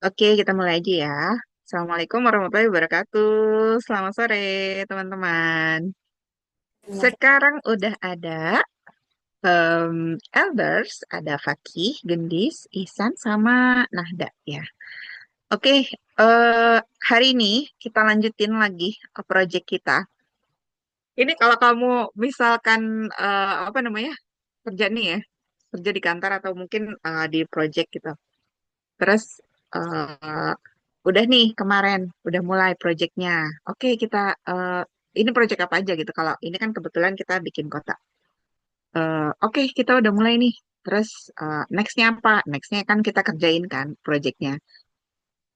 Oke, kita mulai aja ya. Assalamualaikum warahmatullahi wabarakatuh. Selamat sore, teman-teman. Sekarang udah ada elders, ada Fakih, Gendis, Ihsan, sama Nahda ya. Oke, eh, hari ini kita lanjutin lagi project kita. Ini kalau kamu misalkan apa namanya kerja nih ya, kerja di kantor atau mungkin di project gitu. Terus eh, udah nih kemarin, udah mulai projectnya. Oke, kita ini project apa aja gitu. Kalau ini kan kebetulan kita bikin kota. Oke, kita udah mulai nih. Terus nextnya apa? Nextnya kan kita kerjain kan projectnya.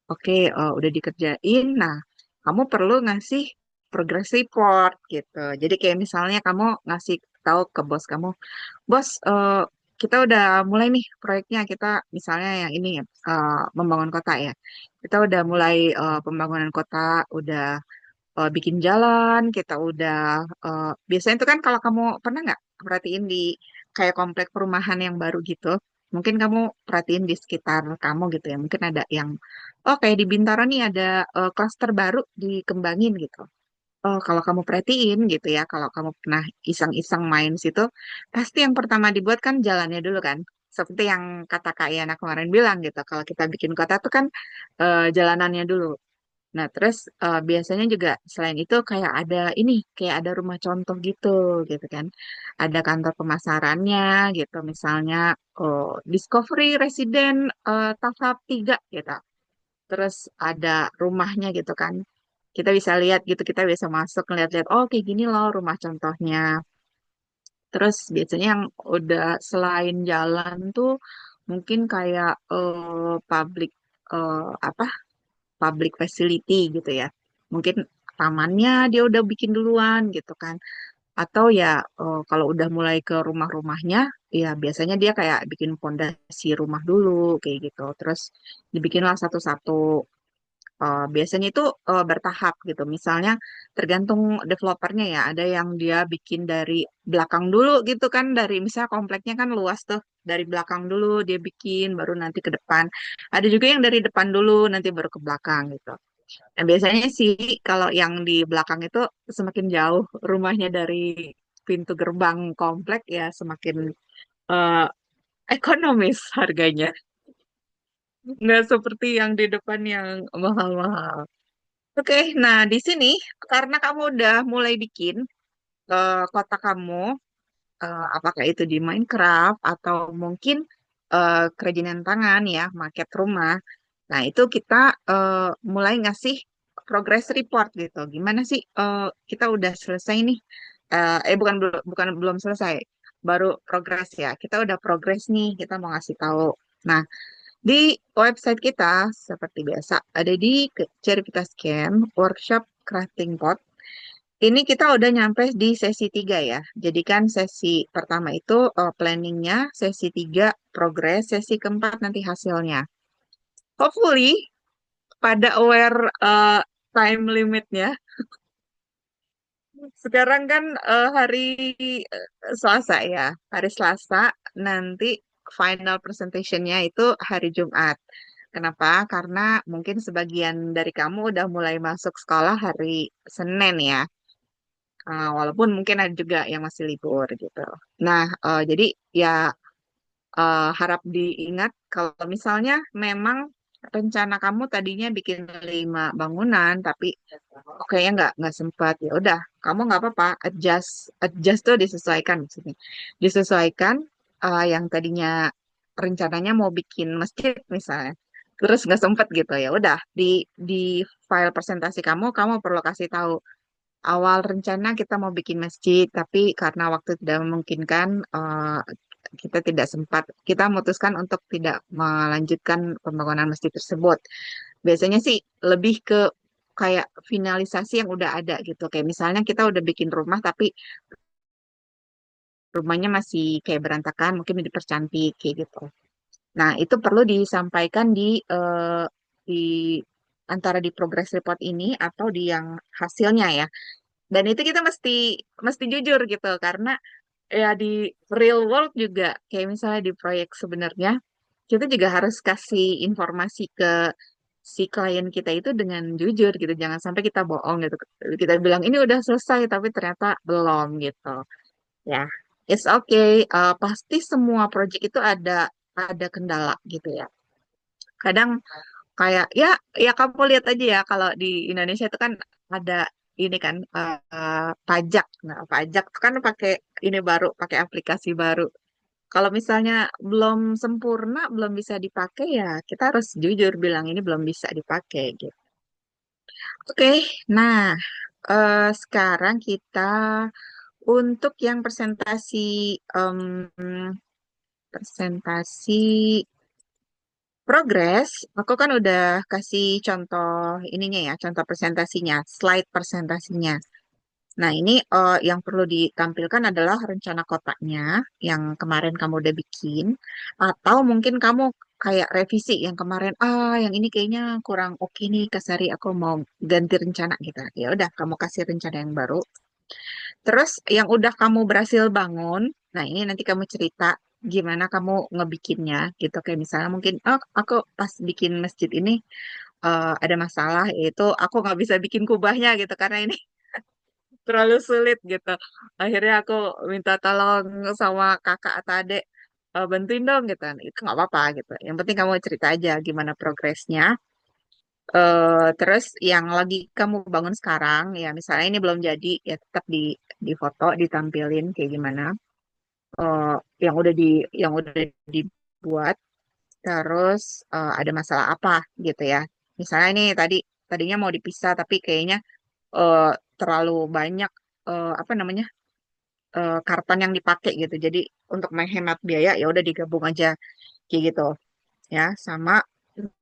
Oke, udah dikerjain. Nah, kamu perlu ngasih progress report gitu. Jadi kayak misalnya kamu ngasih tahu ke bos kamu, bos, kita udah mulai nih proyeknya. Kita misalnya yang ini ya, membangun kota ya. Kita udah mulai pembangunan kota, udah bikin jalan, kita udah biasanya itu kan kalau kamu pernah nggak perhatiin di kayak komplek perumahan yang baru gitu, mungkin kamu perhatiin di sekitar kamu gitu ya, mungkin ada yang oh kayak di Bintaro nih ada klaster baru dikembangin gitu. Oh, kalau kamu perhatiin gitu ya, kalau kamu pernah iseng-iseng main situ, pasti yang pertama dibuat kan jalannya dulu kan. Seperti yang kata Kak Yana kemarin bilang gitu, kalau kita bikin kota tuh kan jalanannya dulu. Nah, terus biasanya juga selain itu kayak ada ini, kayak ada rumah contoh gitu kan. Ada kantor pemasarannya gitu, misalnya Discovery Resident tahap 3 gitu. Terus ada rumahnya gitu kan. Kita bisa lihat gitu, kita bisa masuk ngeliat-lihat, oh kayak gini loh rumah contohnya. Terus biasanya yang udah selain jalan tuh mungkin kayak apa public facility gitu ya. Mungkin tamannya dia udah bikin duluan gitu kan. Atau ya kalau udah mulai ke rumah-rumahnya, ya biasanya dia kayak bikin pondasi rumah dulu kayak gitu. Terus dibikinlah satu-satu. Biasanya itu bertahap gitu. Misalnya tergantung developernya ya. Ada yang dia bikin dari belakang dulu gitu kan. Dari misalnya kompleknya kan luas tuh. Dari belakang dulu dia bikin, baru nanti ke depan. Ada juga yang dari depan dulu, nanti baru ke belakang gitu. Nah, biasanya sih kalau yang di belakang itu semakin jauh rumahnya dari pintu gerbang komplek ya semakin eh, ekonomis harganya. Nggak seperti yang di depan yang mahal-mahal. Oke, nah di sini karena kamu udah mulai bikin kota kamu, apakah itu di Minecraft atau mungkin kerajinan tangan ya, maket rumah. Nah itu kita mulai ngasih progress report gitu. Gimana sih kita udah selesai nih? Bukan belum selesai, baru progress ya. Kita udah progress nih, kita mau ngasih tahu. Nah, di website kita, seperti biasa, ada di Cervitas Camp, Workshop Crafting Pot. Ini kita udah nyampe di sesi 3 ya. Jadi kan sesi pertama itu planningnya, sesi 3 progress, sesi keempat nanti hasilnya. Hopefully, pada aware time limitnya. Sekarang kan hari Selasa ya. Hari Selasa nanti final presentationnya itu hari Jumat. Kenapa? Karena mungkin sebagian dari kamu udah mulai masuk sekolah hari Senin ya. Walaupun mungkin ada juga yang masih libur gitu. Nah, jadi ya harap diingat kalau misalnya memang rencana kamu tadinya bikin 5 bangunan, tapi kayaknya nggak sempat. Ya udah, kamu nggak apa-apa, adjust tuh disesuaikan maksudnya. Disesuaikan yang tadinya rencananya mau bikin masjid misalnya, terus nggak sempet gitu ya. Udah di file presentasi kamu perlu kasih tahu awal rencana kita mau bikin masjid, tapi karena waktu tidak memungkinkan, kita tidak sempat, kita memutuskan untuk tidak melanjutkan pembangunan masjid tersebut. Biasanya sih lebih ke kayak finalisasi yang udah ada gitu. Kayak misalnya kita udah bikin rumah, tapi rumahnya masih kayak berantakan, mungkin dipercantik kayak gitu. Nah, itu perlu disampaikan di antara di progress report ini atau di yang hasilnya ya. Dan itu kita mesti mesti jujur gitu karena ya di real world juga kayak misalnya di proyek sebenarnya kita juga harus kasih informasi ke si klien kita itu dengan jujur gitu. Jangan sampai kita bohong gitu. Kita bilang ini udah selesai tapi ternyata belum gitu. Ya, it's okay. Pasti semua project itu ada kendala gitu ya. Kadang kayak ya kamu lihat aja ya kalau di Indonesia itu kan ada ini kan pajak. Nah, pajak itu kan pakai ini baru, pakai aplikasi baru. Kalau misalnya belum sempurna, belum bisa dipakai ya kita harus jujur bilang ini belum bisa dipakai gitu. Oke, nah sekarang kita untuk yang presentasi progres, aku kan udah kasih contoh ininya ya, contoh presentasinya, slide presentasinya. Nah, ini yang perlu ditampilkan adalah rencana kotaknya yang kemarin kamu udah bikin, atau mungkin kamu kayak revisi yang kemarin, yang ini kayaknya kurang oke nih, Kasari, aku mau ganti rencana gitu. Ya udah, kamu kasih rencana yang baru. Terus yang udah kamu berhasil bangun, nah ini nanti kamu cerita gimana kamu ngebikinnya gitu. Kayak misalnya mungkin, oh aku pas bikin masjid ini ada masalah, yaitu aku nggak bisa bikin kubahnya gitu karena ini terlalu sulit gitu. Akhirnya aku minta tolong sama kakak atau adik, bantuin dong gitu. Itu nggak apa-apa gitu. Yang penting kamu cerita aja gimana progresnya. Terus yang lagi kamu bangun sekarang, ya misalnya ini belum jadi, ya tetap di foto, ditampilin kayak gimana. Eh, yang udah yang udah dibuat, terus ada masalah apa gitu ya. Misalnya ini tadinya mau dipisah, tapi kayaknya eh, terlalu banyak apa namanya karton yang dipakai gitu. Jadi untuk menghemat biaya ya udah digabung aja kayak gitu ya. Sama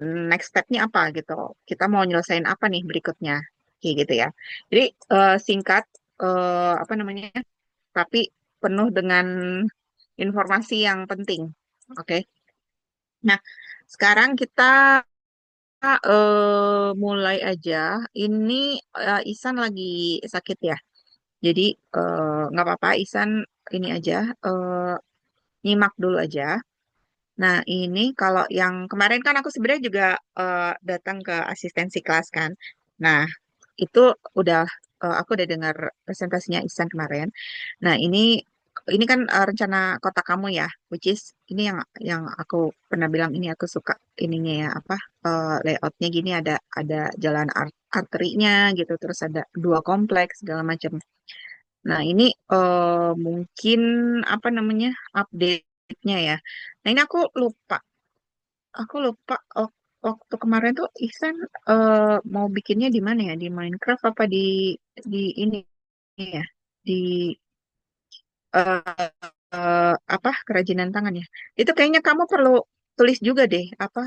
next stepnya apa gitu. Kita mau nyelesain apa nih berikutnya kayak gitu ya. Jadi singkat apa namanya tapi penuh dengan informasi yang penting. Oke. Nah, sekarang kita mulai aja. Ini Isan lagi sakit ya. Jadi nggak apa-apa, Isan ini aja nyimak dulu aja. Nah, ini kalau yang kemarin kan aku sebenarnya juga datang ke asistensi kelas kan. Nah, itu udah aku udah dengar presentasinya Ihsan kemarin. Nah, ini kan rencana kota kamu ya, which is ini yang aku pernah bilang ini aku suka ininya ya apa layoutnya gini ada jalan arterinya gitu, terus ada dua kompleks segala macam. Nah, ini mungkin apa namanya update-nya ya. Nah, ini aku lupa waktu kemarin tuh Ihsan mau bikinnya di mana ya? Di Minecraft apa di ini ya? Di eh, apa kerajinan tangan ya? Itu kayaknya kamu perlu tulis juga deh apa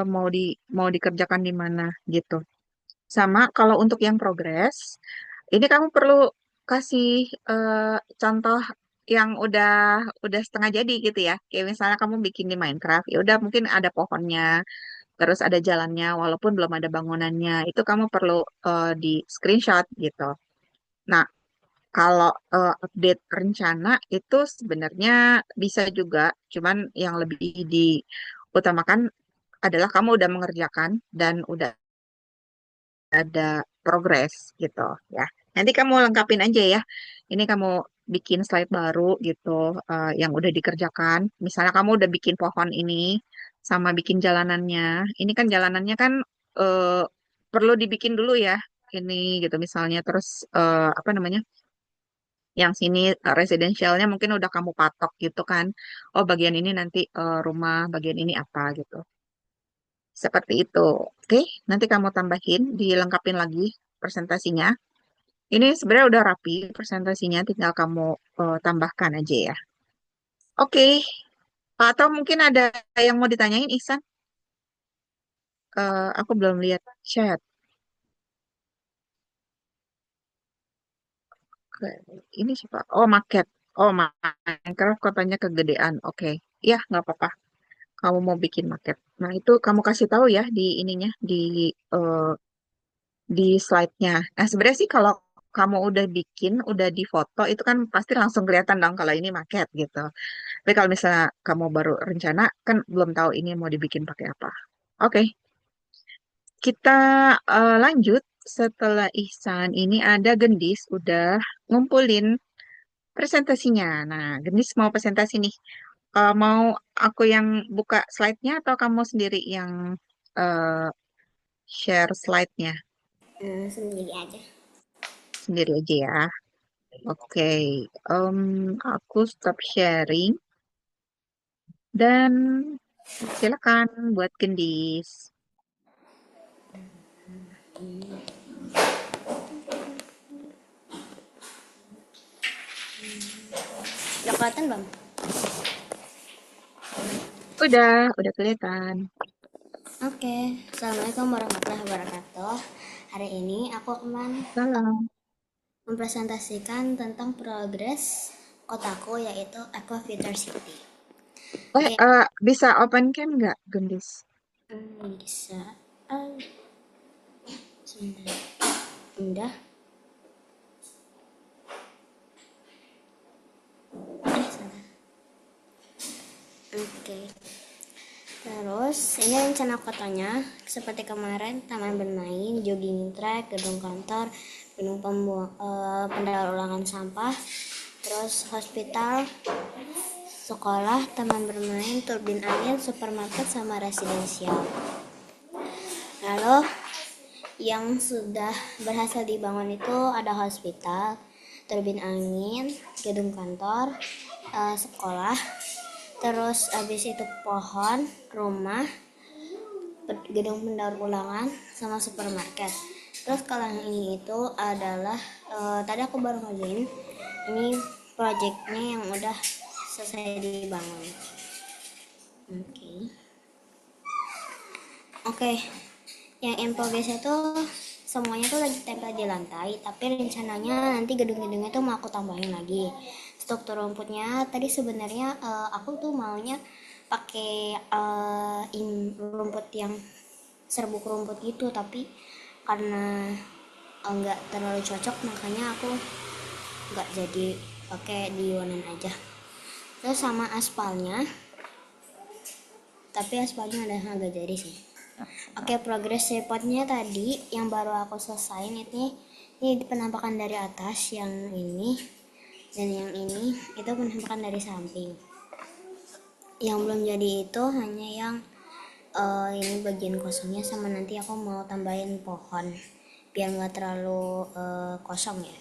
mau mau dikerjakan di mana gitu. Sama kalau untuk yang progres, ini kamu perlu kasih contoh yang udah setengah jadi gitu ya. Kayak misalnya kamu bikin di Minecraft, ya udah mungkin ada pohonnya, terus ada jalannya, walaupun belum ada bangunannya. Itu kamu perlu di screenshot gitu. Nah, kalau update rencana itu sebenarnya bisa juga, cuman yang lebih diutamakan adalah kamu udah mengerjakan dan udah ada progres gitu ya. Nanti kamu lengkapin aja ya. Ini kamu bikin slide baru gitu yang udah dikerjakan. Misalnya kamu udah bikin pohon ini sama bikin jalanannya. Ini kan jalanannya kan eh, perlu dibikin dulu ya. Ini gitu misalnya terus apa namanya? Yang sini residensialnya mungkin udah kamu patok gitu kan. Oh, bagian ini nanti rumah, bagian ini apa gitu. Seperti itu. Oke, nanti kamu tambahin, dilengkapin lagi presentasinya. Ini sebenarnya udah rapi presentasinya, tinggal kamu tambahkan aja ya. Oke, atau mungkin ada yang mau ditanyain, Ihsan? Aku belum lihat chat. Oke, ini siapa? Oh, Market. Oh, Minecraft katanya kegedean. Oke, ya nggak apa-apa. Kamu mau bikin market. Nah, itu kamu kasih tahu ya di ininya, eh, di slide-nya. Nah, sebenarnya sih kalau kamu udah bikin, udah di foto, itu kan pasti langsung kelihatan dong kalau ini market gitu. Tapi kalau misalnya kamu baru rencana, kan belum tahu ini mau dibikin pakai apa. Oke, kita lanjut setelah Ihsan ini ada Gendis udah ngumpulin presentasinya. Nah, Gendis mau presentasi nih. Mau aku yang buka slide-nya atau kamu sendiri yang eh, share slide-nya? Sendiri aja. Sendiri aja ya. Oke, aku stop sharing dan silakan buat Gendis. Udah kelihatan bang? Udah kelihatan. Oke, Assalamualaikum warahmatullahi wabarakatuh. Hari ini aku akan Salam. mempresentasikan tentang progres kotaku yaitu Aqua Future City. Eh, Oke, bisa open cam nggak, Gendis? bisa. Ah, sebentar. Udah. Salah. Oke. Terus ini rencana kotanya seperti kemarin taman bermain, jogging track, gedung kantor, gedung pendaur ulangan sampah, terus hospital, sekolah, taman bermain, turbin angin, supermarket sama residensial. Lalu yang sudah berhasil dibangun itu ada hospital, turbin angin, gedung kantor, sekolah, terus habis itu pohon, rumah, gedung pendaur ulangan sama supermarket. Terus kalau yang ini itu adalah tadi aku baru ngerjain ini projectnya yang udah selesai dibangun. Oke. Oke, yang in progress itu semuanya tuh lagi tempel di lantai, tapi rencananya nanti gedung-gedungnya tuh mau aku tambahin lagi. Struktur rumputnya tadi sebenarnya aku tuh maunya pakai rumput yang serbuk rumput gitu, tapi karena nggak terlalu cocok makanya aku nggak jadi pakai di warnain aja. Terus sama aspalnya, tapi aspalnya ada agak jadi sih. Oke, progress reportnya tadi yang baru aku selesain ini penampakan dari atas yang ini dan yang ini itu penampakan dari samping. Yang belum jadi itu hanya yang ini bagian kosongnya sama nanti aku mau tambahin pohon biar nggak terlalu kosong ya.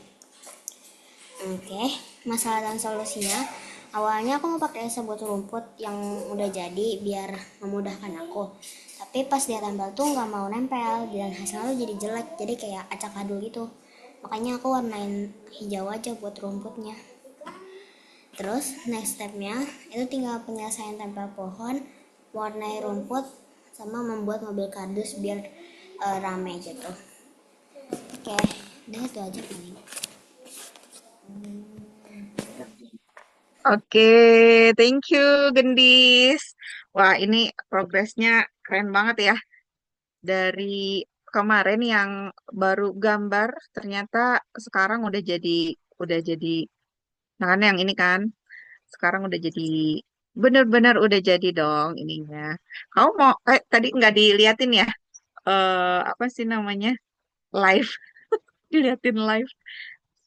Oke, masalah dan solusinya. Awalnya aku mau pakai sabut rumput yang udah jadi biar memudahkan aku. Tapi pas dia tempel tuh nggak mau nempel dan hasilnya tuh jadi jelek, jadi kayak acak adul gitu. Makanya aku warnain hijau aja buat rumputnya. Terus next stepnya itu tinggal penyelesaian tempel pohon, warnai rumput, sama membuat mobil kardus biar rame gitu. Oke, udah itu aja paling. Oke, thank you, Gendis. Wah, ini progresnya keren banget ya. Dari kemarin yang baru gambar, ternyata sekarang udah jadi, nah kan yang ini kan, sekarang udah jadi, bener-bener udah jadi dong ininya. Kamu mau, tadi nggak diliatin ya, apa sih namanya, live, diliatin live.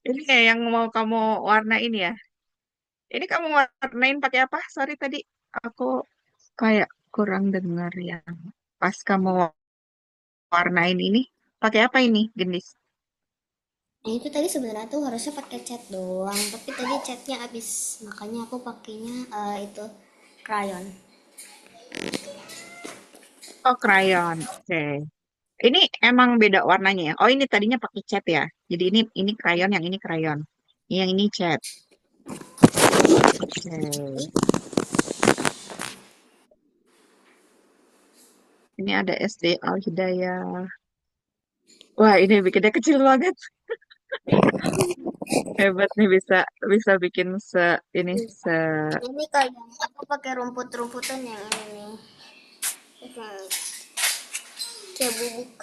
Ini kayak yang mau kamu warnain ya. Ini kamu warnain pakai apa? Sorry tadi aku kayak kurang dengar ya. Pas kamu warnain ini, pakai apa ini, Gendis? Nah itu tadi sebenarnya tuh harusnya pakai cat doang, tapi tadi catnya habis, makanya aku pakainya itu crayon. Oh, crayon. Oke. Ini emang beda warnanya ya. Oh, ini tadinya pakai cat ya. Jadi ini crayon, yang ini crayon. Yang ini cat. Oke. Ini ada SD Al Hidayah. Wah, ini bikinnya kecil banget. Hebat nih bisa bisa bikin ini se Ini kayak aku pakai rumput-rumputan yang ini nih, kayak bubuk.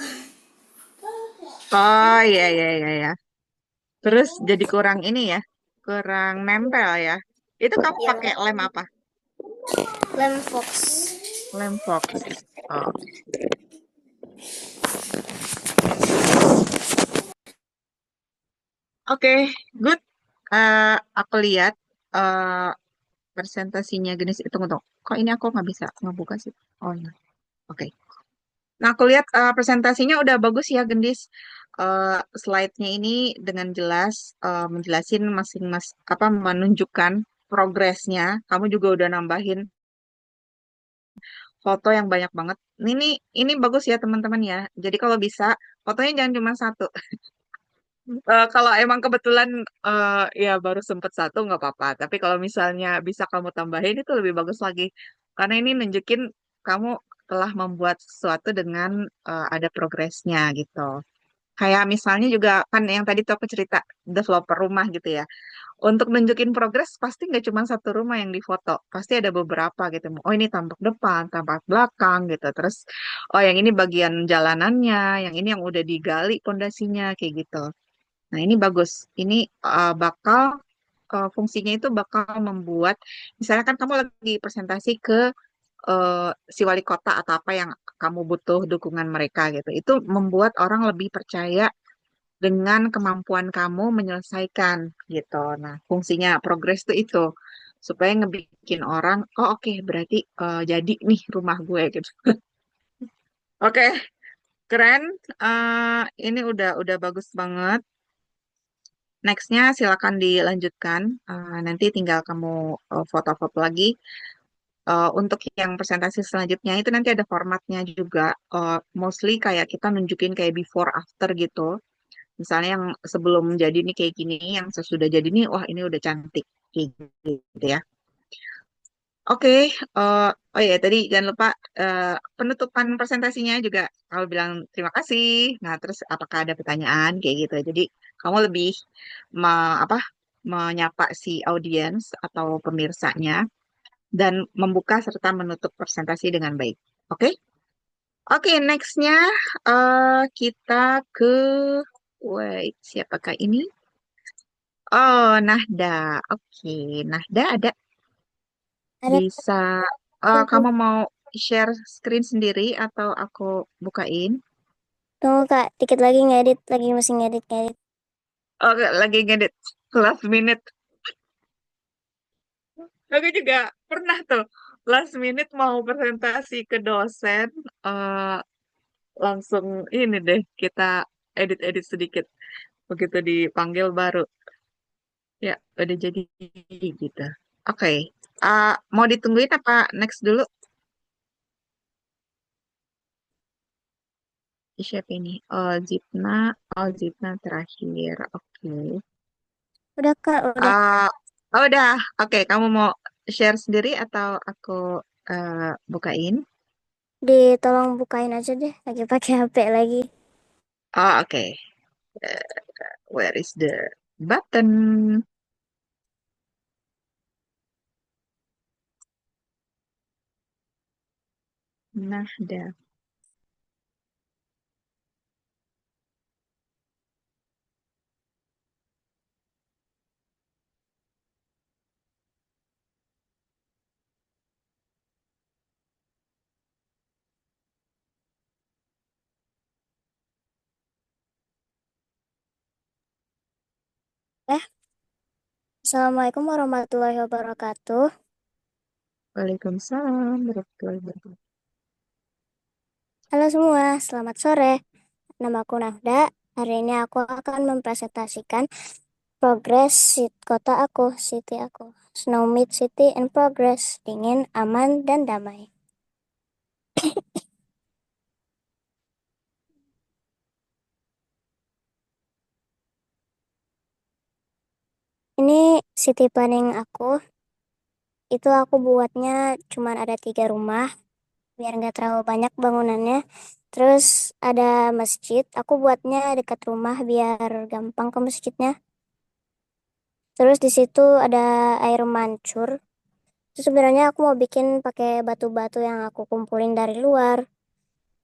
Oh, iya iya iya ya. Terus jadi kurang ini ya. Kurang nempel ya. Itu kamu Ya, pakai lem apa? lem fox. Lem fox. Oh. Oke, good. Aku lihat eh presentasinya Genis itu untuk. Kok ini aku nggak bisa ngebuka sih? Oh iya. Oke. Nah, aku lihat presentasinya udah bagus ya, Gendis. Slide-nya ini dengan jelas menjelasin apa menunjukkan progresnya. Kamu juga udah nambahin foto yang banyak banget. Ini bagus ya, teman-teman ya. Jadi kalau bisa fotonya jangan cuma satu. Kalau emang kebetulan ya baru sempet satu nggak apa-apa. Tapi kalau misalnya bisa kamu tambahin itu lebih bagus lagi. Karena ini nunjukin kamu telah membuat sesuatu dengan ada progresnya gitu. Kayak misalnya juga kan yang tadi tuh aku cerita developer rumah gitu ya. Untuk nunjukin progres pasti nggak cuma satu rumah yang difoto, pasti ada beberapa gitu. Oh ini tampak depan, tampak belakang gitu. Terus oh yang ini bagian jalanannya, yang ini yang udah digali pondasinya kayak gitu. Nah ini bagus. Ini bakal fungsinya itu bakal membuat, misalnya kan kamu lagi presentasi ke eh, si wali kota atau apa yang kamu butuh dukungan mereka gitu. Itu membuat orang lebih percaya dengan kemampuan kamu menyelesaikan gitu. Nah, fungsinya progres itu supaya ngebikin orang, oh oke berarti jadi nih rumah gue gitu. Oke, keren. Ini udah bagus banget. Nextnya silakan dilanjutkan. Nanti tinggal kamu foto-foto lagi. Untuk yang presentasi selanjutnya itu nanti ada formatnya juga. Mostly kayak kita nunjukin kayak before after gitu. Misalnya yang sebelum jadi nih kayak gini, yang sesudah jadi nih, wah ini udah cantik kayak gitu ya. Oke, eh, oh ya tadi jangan lupa eh, penutupan presentasinya juga kalau bilang terima kasih. Nah terus apakah ada pertanyaan kayak gitu. Jadi kamu lebih apa menyapa si audiens atau pemirsanya dan membuka serta menutup presentasi dengan baik. Oke, oke, nextnya kita ke, wait, siapakah ini? Oh, Nahda. Oke, Nahda ada Ada bisa. tunggu, Kamu mau share screen sendiri atau aku bukain? tunggu Kak, dikit lagi ngedit, lagi masih ngedit ngedit. Oke, lagi ngedit. Last minute. Aku juga pernah tuh last minute mau presentasi ke dosen. eh Langsung ini deh kita edit-edit sedikit. Begitu dipanggil baru. Ya, udah jadi gitu. Oke. Mau ditungguin apa next dulu? Siapa ini? Zipna terakhir. Oke. Udah Kak, udah. Ah, oh, udah. Oke, kamu mau share sendiri atau aku bukain? Ditolong bukain aja deh, lagi pakai HP lagi. Oh, oke. Eh, where is the button? Nah, dah. Eh, Assalamualaikum warahmatullahi wabarakatuh. Waalaikumsalam warahmatullahi wabarakatuh. Halo semua, selamat sore. Nama aku Nafda. Hari ini aku akan mempresentasikan progres kota aku, city aku. Snowmead City in progress, dingin, aman, dan damai. Ini city planning aku. Itu aku buatnya cuma ada 3 rumah, biar nggak terlalu banyak bangunannya. Terus ada masjid, aku buatnya dekat rumah biar gampang ke masjidnya. Terus di situ ada air mancur. Terus sebenarnya aku mau bikin pakai batu-batu yang aku kumpulin dari luar.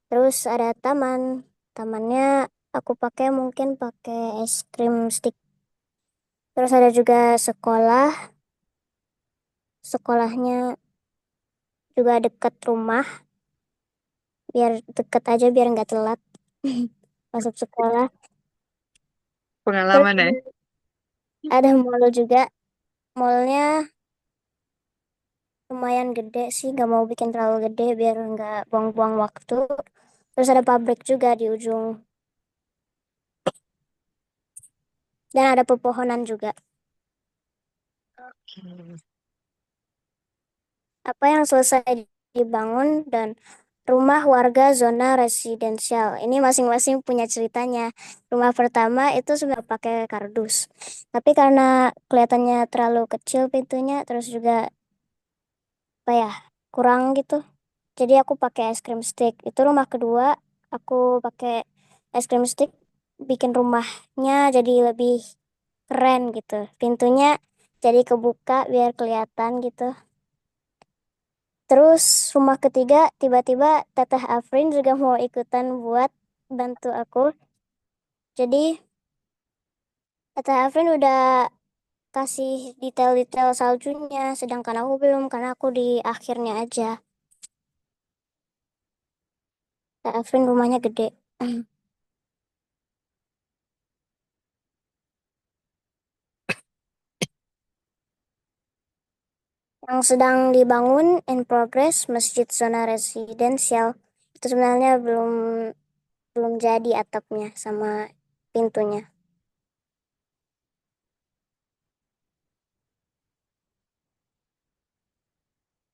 Terus ada taman. Tamannya aku pakai mungkin pakai es krim stick. Terus ada juga sekolah. Sekolahnya juga dekat rumah. Biar deket aja biar nggak telat masuk sekolah. Terus Pengalaman ya? Ada mall juga. Mallnya lumayan gede sih, gak mau bikin terlalu gede biar nggak buang-buang waktu. Terus ada pabrik juga di ujung. Dan ada pepohonan juga. Oke. Apa yang selesai dibangun dan rumah warga zona residensial. Ini masing-masing punya ceritanya. Rumah pertama itu sudah pakai kardus. Tapi karena kelihatannya terlalu kecil pintunya, terus juga apa ya, kurang gitu. Jadi aku pakai es krim stick. Itu rumah kedua, aku pakai es krim stick bikin rumahnya jadi lebih keren gitu. Pintunya jadi kebuka biar kelihatan gitu. Terus rumah ketiga tiba-tiba Teteh Afrin juga mau ikutan buat bantu aku. Jadi Teteh Afrin udah kasih detail-detail saljunya, sedangkan aku belum karena aku di akhirnya aja. Teteh Afrin rumahnya gede. Yang sedang dibangun in progress Masjid Zona Residensial. Itu sebenarnya belum belum jadi atapnya sama pintunya.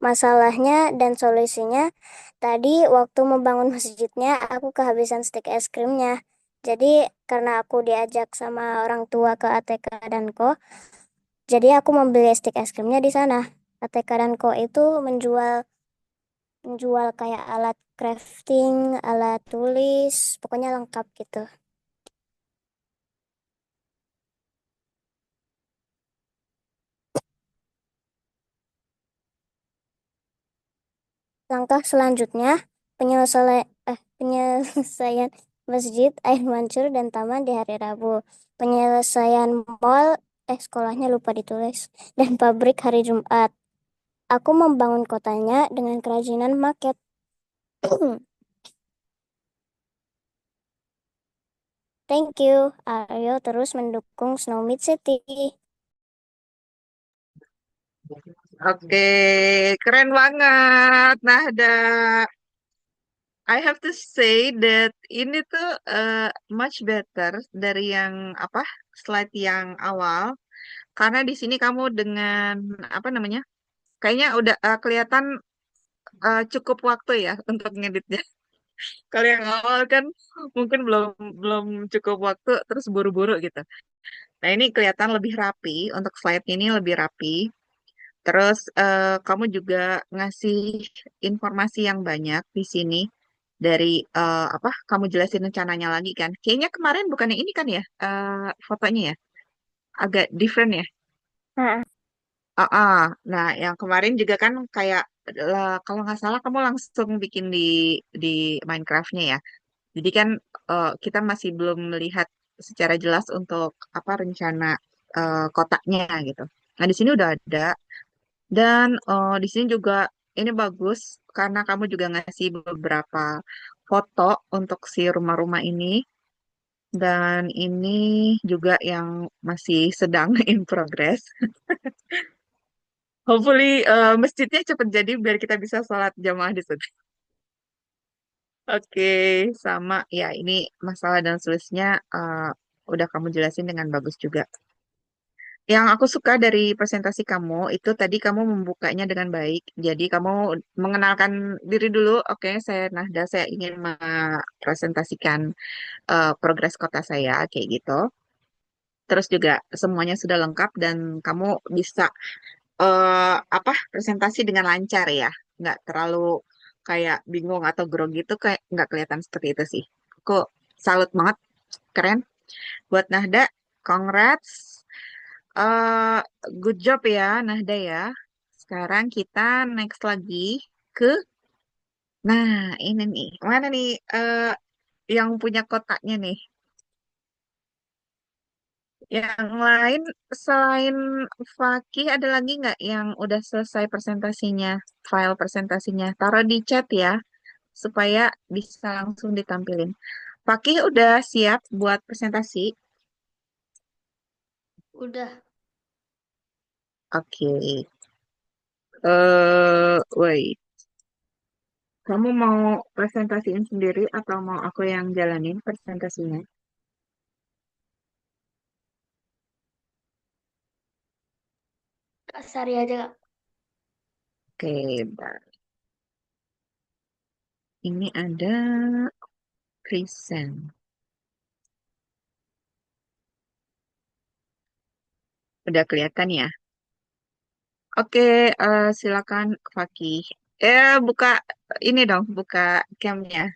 Masalahnya dan solusinya, tadi waktu membangun masjidnya, aku kehabisan stik es krimnya. Jadi karena aku diajak sama orang tua ke ATK dan Ko, jadi aku membeli stik es krimnya di sana. ATK dan Ko itu menjual menjual kayak alat crafting, alat tulis, pokoknya lengkap gitu. Langkah selanjutnya, penyelesaian masjid, air mancur, dan taman di hari Rabu. Penyelesaian mall, sekolahnya lupa ditulis, dan pabrik hari Jumat. Aku membangun kotanya dengan kerajinan maket. Thank you. Ayo terus mendukung Snow Mid City. Oke, keren banget. Nah, I have to say that ini tuh much better dari yang apa slide yang awal karena di sini kamu dengan apa namanya? Kayaknya udah kelihatan cukup waktu ya untuk ngeditnya. Kalau yang awal kan mungkin belum belum cukup waktu terus buru-buru gitu. Nah, ini kelihatan lebih rapi untuk slide ini lebih rapi. Terus kamu juga ngasih informasi yang banyak di sini dari apa? Kamu jelasin rencananya lagi kan? Kayaknya kemarin bukannya ini kan ya fotonya ya agak different ya. Nah, Ah, ah. Nah, yang kemarin juga kan kayak kalau nggak salah kamu langsung bikin di Minecraft-nya ya. Jadi kan kita masih belum melihat secara jelas untuk apa rencana kotaknya gitu. Nah, di sini udah ada. Dan di sini juga ini bagus karena kamu juga ngasih beberapa foto untuk si rumah-rumah ini. Dan ini juga yang masih sedang in progress. Hopefully masjidnya cepat jadi biar kita bisa sholat jamaah di sana. Oke, sama ya ini masalah dan solusinya udah kamu jelasin dengan bagus juga. Yang aku suka dari presentasi kamu itu tadi kamu membukanya dengan baik. Jadi kamu mengenalkan diri dulu. Oke, saya Nahda, saya ingin mempresentasikan progres kota saya kayak gitu. Terus juga semuanya sudah lengkap dan kamu bisa apa presentasi dengan lancar ya. Nggak terlalu kayak bingung atau grogi itu kayak nggak kelihatan seperti itu sih. Aku salut banget, keren. Buat Nahda, congrats. eh Good job ya, Nahda ya. Sekarang kita next lagi ke, nah ini nih, mana nih yang punya kotaknya nih. Yang lain selain Fakih ada lagi nggak yang udah selesai presentasinya, file presentasinya? Taruh di chat ya, supaya bisa langsung ditampilin. Fakih udah siap buat presentasi? Udah. Oke. Wait. Kamu mau presentasiin sendiri atau mau aku yang jalanin presentasinya? Kak Sari aja, Kak. Oke, bentar. Ini ada present. Udah kelihatan ya? Oke, silakan Fakih. Buka ini dong, buka camnya.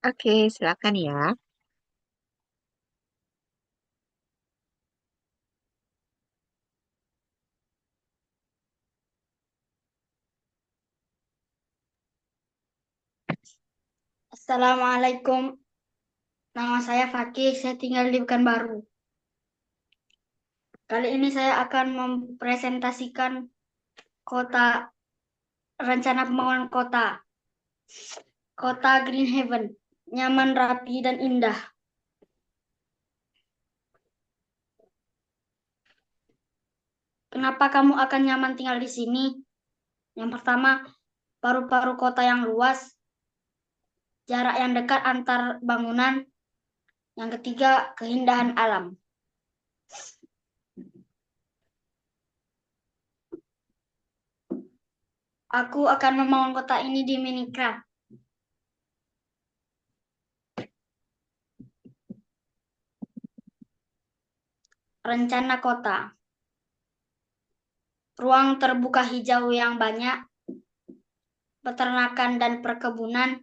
Oke, silakan ya. Assalamualaikum. Nama saya Fakih, saya tinggal di Pekanbaru. Kali ini saya akan mempresentasikan kota rencana pembangunan kota. Kota Green Haven, nyaman, rapi, dan indah. Kenapa kamu akan nyaman tinggal di sini? Yang pertama, paru-paru kota yang luas, jarak yang dekat antar bangunan. Yang ketiga, keindahan alam. Aku akan membangun kota ini di Minecraft. Rencana kota. Ruang terbuka hijau yang banyak, peternakan dan perkebunan,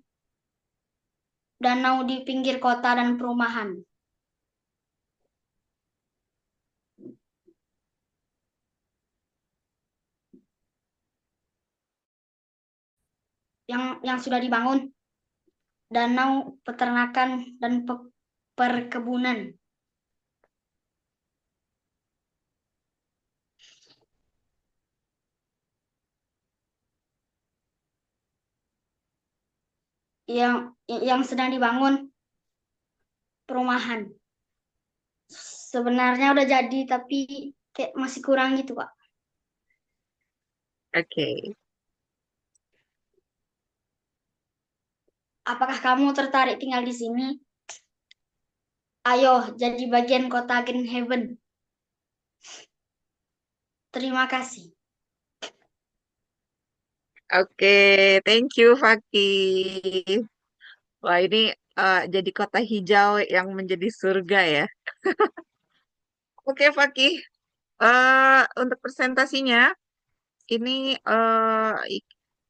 danau di pinggir kota dan perumahan. Yang sudah dibangun, danau, peternakan dan perkebunan. Yang sedang dibangun, perumahan. Sebenarnya udah jadi tapi kayak masih kurang gitu, Kak. Oke. Apakah kamu tertarik tinggal di sini? Ayo jadi bagian kota Green Haven. Terima kasih. Oke, thank you Fakih. Wah, ini jadi kota hijau yang menjadi surga ya. Oke, Fakih. Untuk presentasinya, ini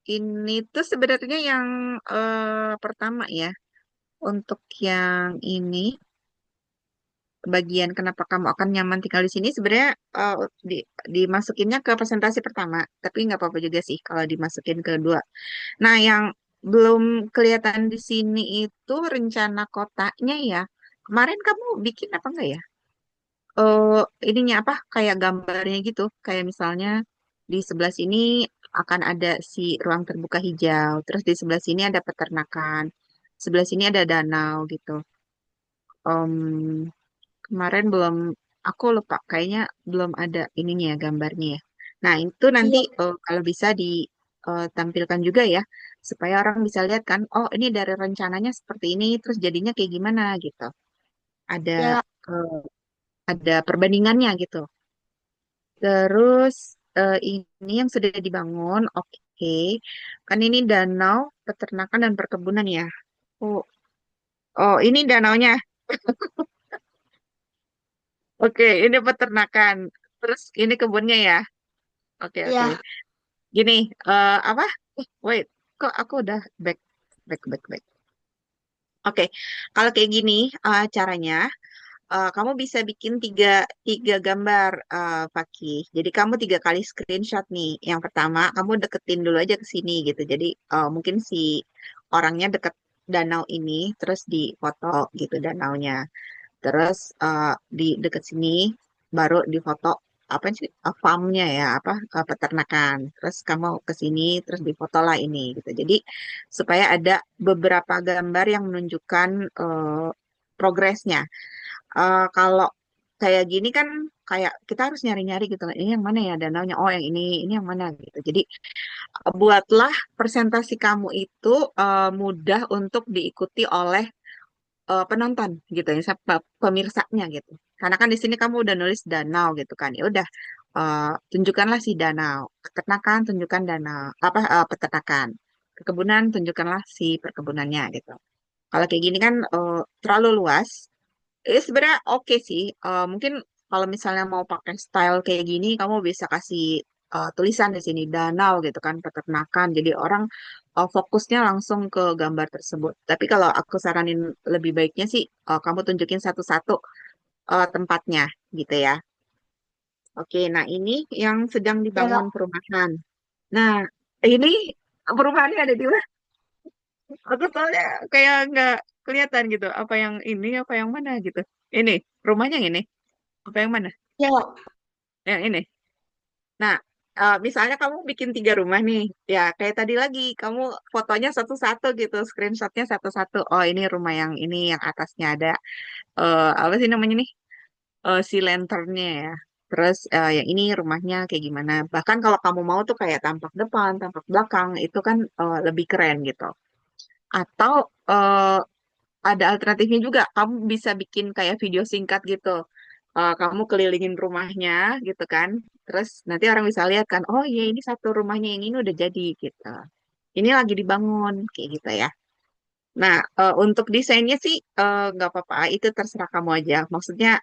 ini tuh sebenarnya yang pertama ya. Untuk yang ini, bagian kenapa kamu akan nyaman tinggal di sini, sebenarnya dimasukinnya ke presentasi pertama. Tapi nggak apa-apa juga sih kalau dimasukin ke kedua. Nah, yang belum kelihatan di sini itu rencana kotanya ya. Kemarin kamu bikin apa enggak ya? eh Ininya apa? Kayak gambarnya gitu. Kayak misalnya di sebelah sini akan ada si ruang terbuka hijau. Terus di sebelah sini ada peternakan. Sebelah sini ada danau gitu. Em, Kemarin belum, aku lupa. Kayaknya belum ada ininya ya gambarnya ya. Nah, itu nanti Iya, kalau bisa ditampilkan juga ya, supaya orang bisa lihat kan, oh ini dari rencananya seperti ini, terus jadinya kayak gimana gitu. Ada ya, eh, ada perbandingannya gitu. Terus ini yang sudah dibangun, oke. Kan ini danau, peternakan dan perkebunan ya. Oh, oh ini danaunya. Oke, ini peternakan. Terus ini kebunnya ya. Oke, oke. ya, Gini, apa? Wait, kok aku udah back, back, back, back. Oke, kalau kayak gini caranya, kamu bisa bikin tiga gambar, Fakih. Jadi kamu tiga kali screenshot nih. Yang pertama, kamu deketin dulu aja ke sini gitu. Jadi mungkin si orangnya deket, danau ini, terus difoto gitu danaunya. Terus di deket sini baru difoto apa sih farmnya ya, apa peternakan. Terus kamu ke sini, terus difoto lah ini gitu. Jadi supaya ada beberapa gambar yang menunjukkan progresnya. Kalau kayak gini kan kayak kita harus nyari-nyari gitu. Ini yang mana ya danaunya? Oh, yang ini yang mana gitu. Jadi buatlah presentasi kamu itu mudah untuk diikuti oleh penonton gitu ya, pemirsanya gitu. Karena kan di sini kamu udah nulis danau gitu kan. Ya udah tunjukkanlah si danau. Peternakan tunjukkan danau apa peternakan. Perkebunan tunjukkanlah si perkebunannya gitu. Kalau kayak gini kan terlalu luas. Sebenarnya oke sih. Mungkin kalau misalnya mau pakai style kayak gini, kamu bisa kasih tulisan di sini danau gitu kan, peternakan. Jadi orang fokusnya langsung ke gambar tersebut. Tapi kalau aku saranin lebih baiknya sih, kamu tunjukin satu-satu tempatnya gitu ya. Oke, nah ini yang sedang Ya dibangun kak. perumahan. Nah, ini perumahannya ada di mana? Aku soalnya kayak nggak kelihatan gitu. Apa yang ini, apa yang mana gitu. Ini, rumahnya yang ini. Apa yang mana? Ya kak. Yang ini. Nah, misalnya kamu bikin 3 rumah nih, ya kayak tadi lagi, kamu fotonya satu-satu gitu, screenshotnya satu-satu. Oh, ini rumah yang ini, yang atasnya ada apa sih namanya nih, si lanternnya ya. Terus yang ini rumahnya kayak gimana. Bahkan kalau kamu mau tuh kayak tampak depan, tampak belakang, itu kan lebih keren gitu. Atau ada alternatifnya juga. Kamu bisa bikin kayak video singkat gitu. Kamu kelilingin rumahnya gitu kan. Terus nanti orang bisa lihat kan, oh iya ini satu rumahnya yang ini udah jadi gitu. Ini lagi dibangun kayak gitu ya. Nah, untuk desainnya sih nggak apa-apa, itu terserah kamu aja. Maksudnya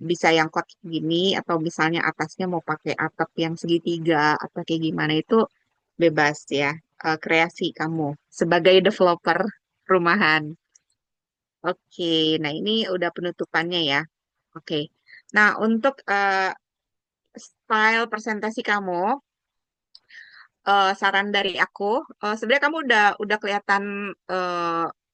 bisa yang kotak gini atau misalnya atasnya mau pakai atap yang segitiga atau kayak gimana itu bebas ya. Kreasi kamu sebagai developer rumahan. Oke, nah ini udah penutupannya ya. Oke, nah untuk style presentasi kamu, saran dari aku, sebenarnya kamu udah kelihatan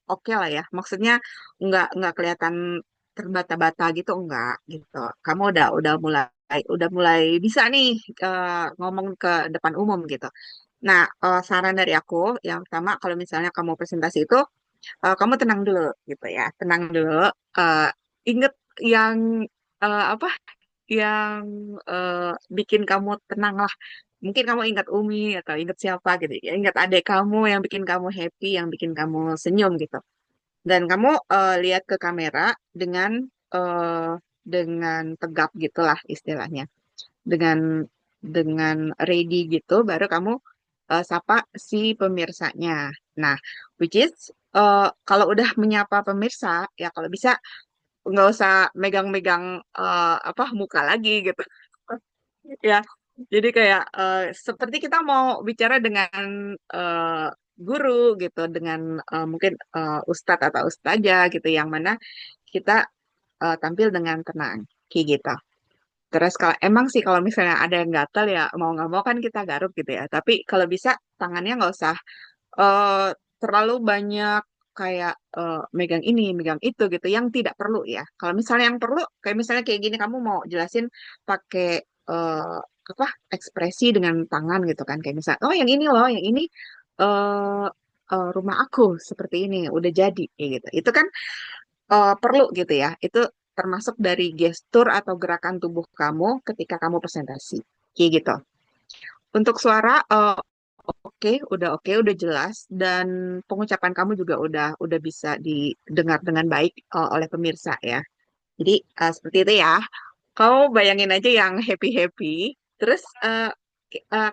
oke lah ya. Maksudnya nggak kelihatan terbata-bata gitu, enggak gitu. Kamu udah mulai bisa nih ngomong ke depan umum gitu. Nah, saran dari aku yang pertama kalau misalnya kamu presentasi itu kamu tenang dulu gitu ya, tenang dulu. eh Ingat yang apa? Yang bikin kamu tenang lah. Mungkin kamu ingat Umi atau ingat siapa gitu, ya, ingat adik kamu yang bikin kamu happy, yang bikin kamu senyum gitu. Dan kamu lihat ke kamera dengan eh, dengan tegap gitulah istilahnya, dengan dengan ready gitu, baru kamu sapa si pemirsanya. Nah, which is kalau udah menyapa pemirsa, ya kalau bisa nggak usah megang-megang apa muka lagi gitu. Ya, jadi kayak seperti kita mau bicara dengan eh, guru gitu, dengan mungkin ustadz atau ustazah gitu, yang mana kita tampil dengan tenang, kayak gitu. Terus kalau emang sih kalau misalnya ada yang gatal ya mau nggak mau kan kita garuk gitu ya. Tapi kalau bisa tangannya nggak usah eh, terlalu banyak kayak megang ini, megang itu gitu, yang tidak perlu ya. Kalau misalnya yang perlu, kayak misalnya kayak gini, kamu mau jelasin pakai eh, apa ekspresi dengan tangan gitu kan, kayak misalnya, oh yang ini loh, yang ini eh rumah aku seperti ini, udah jadi kayak gitu. Itu kan perlu gitu ya. Itu termasuk dari gestur atau gerakan tubuh kamu ketika kamu presentasi, kayak gitu. Untuk suara oke, udah jelas dan pengucapan kamu juga udah bisa didengar dengan baik oleh pemirsa ya. Jadi seperti itu ya. Kau bayangin aja yang happy-happy. Terus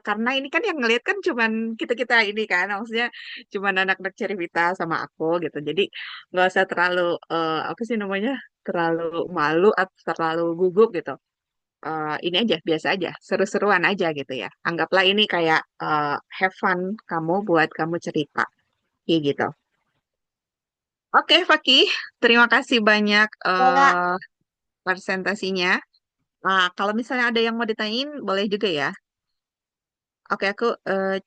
karena ini kan yang ngelihat kan cuman kita-kita ini kan, maksudnya cuman anak-anak cerita sama aku gitu. Jadi nggak usah terlalu apa sih namanya? Terlalu malu atau terlalu gugup gitu. Ini aja biasa aja, seru-seruan aja gitu ya. Anggaplah ini kayak have fun kamu buat kamu cerita, kayak gitu. Oke, Fakih, terima kasih banyak Ya kak. presentasinya. Nah, kalau misalnya ada yang mau ditanyain, boleh juga ya. Oke, aku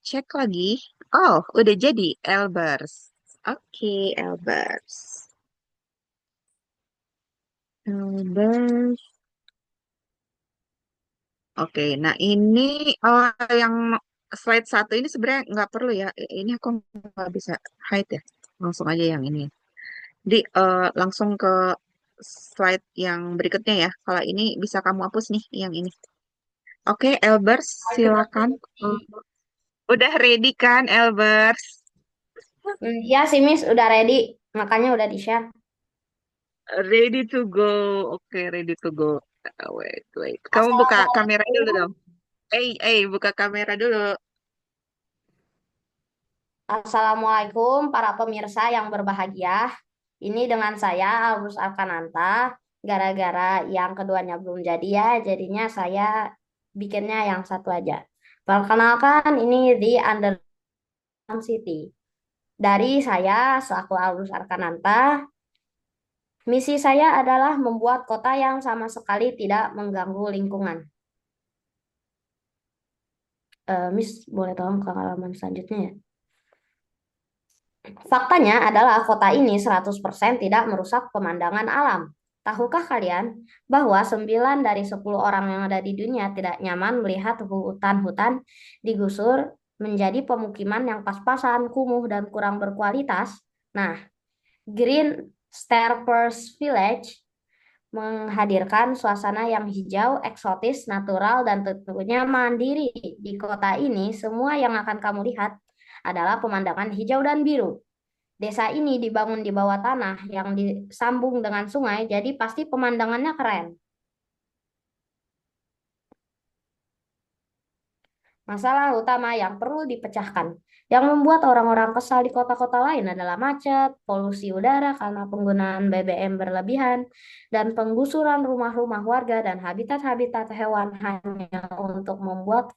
cek lagi. Oh, udah jadi Elbers. Oke, Elbers. Elbers. Oke, nah ini yang slide satu ini sebenarnya nggak perlu ya. Ini aku nggak bisa hide ya. Langsung aja yang ini. Jadi langsung ke slide yang berikutnya ya. Kalau ini bisa kamu hapus nih yang ini. Oke, Elbers, silakan. Eh, udah ready kan, Elbers? Iya sih Miss, udah ready. Makanya udah di-share. Ready to go. Oke, ready to go. Wait, wait. Kamu buka kamera dulu Assalamualaikum. dong. Buka kamera dulu. Assalamualaikum para pemirsa yang berbahagia. Ini dengan saya Albus Alkananta. Gara-gara yang keduanya belum jadi ya, jadinya saya bikinnya yang satu aja. Perkenalkan ini di Underground City. Dari saya selaku Albus Arkananta, misi saya adalah membuat kota yang sama sekali tidak mengganggu lingkungan. Miss, boleh tolong ke halaman selanjutnya ya? Faktanya adalah kota ini 100% tidak merusak pemandangan alam. Tahukah kalian bahwa 9 dari 10 orang yang ada di dunia tidak nyaman melihat hutan-hutan digusur menjadi pemukiman yang pas-pasan, kumuh, dan kurang berkualitas? Nah, Green Starpers Village menghadirkan suasana yang hijau, eksotis, natural, dan tentunya mandiri. Di kota ini, semua yang akan kamu lihat adalah pemandangan hijau dan biru. Desa ini dibangun di bawah tanah yang disambung dengan sungai, jadi pasti pemandangannya keren. Masalah utama yang perlu dipecahkan, yang membuat orang-orang kesal di kota-kota lain adalah macet, polusi udara karena penggunaan BBM berlebihan, dan penggusuran rumah-rumah warga dan habitat-habitat hewan hanya untuk membuat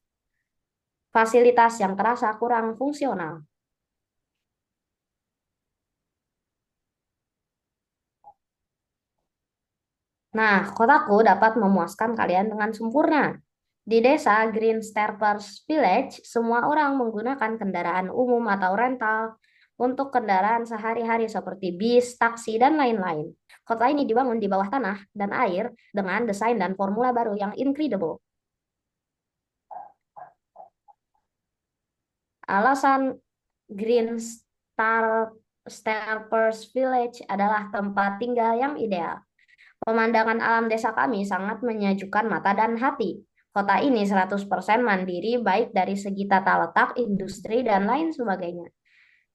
fasilitas yang terasa kurang fungsional. Nah, kotaku dapat memuaskan kalian dengan sempurna. Di desa Green Starpers Village, semua orang menggunakan kendaraan umum atau rental untuk kendaraan sehari-hari seperti bis, taksi, dan lain-lain. Kota ini dibangun di bawah tanah dan air dengan desain dan formula baru yang incredible. Alasan Green Starpers Village adalah tempat tinggal yang ideal. Pemandangan alam desa kami sangat menyejukkan mata dan hati. Kota ini 100% mandiri baik dari segi tata letak, industri, dan lain sebagainya.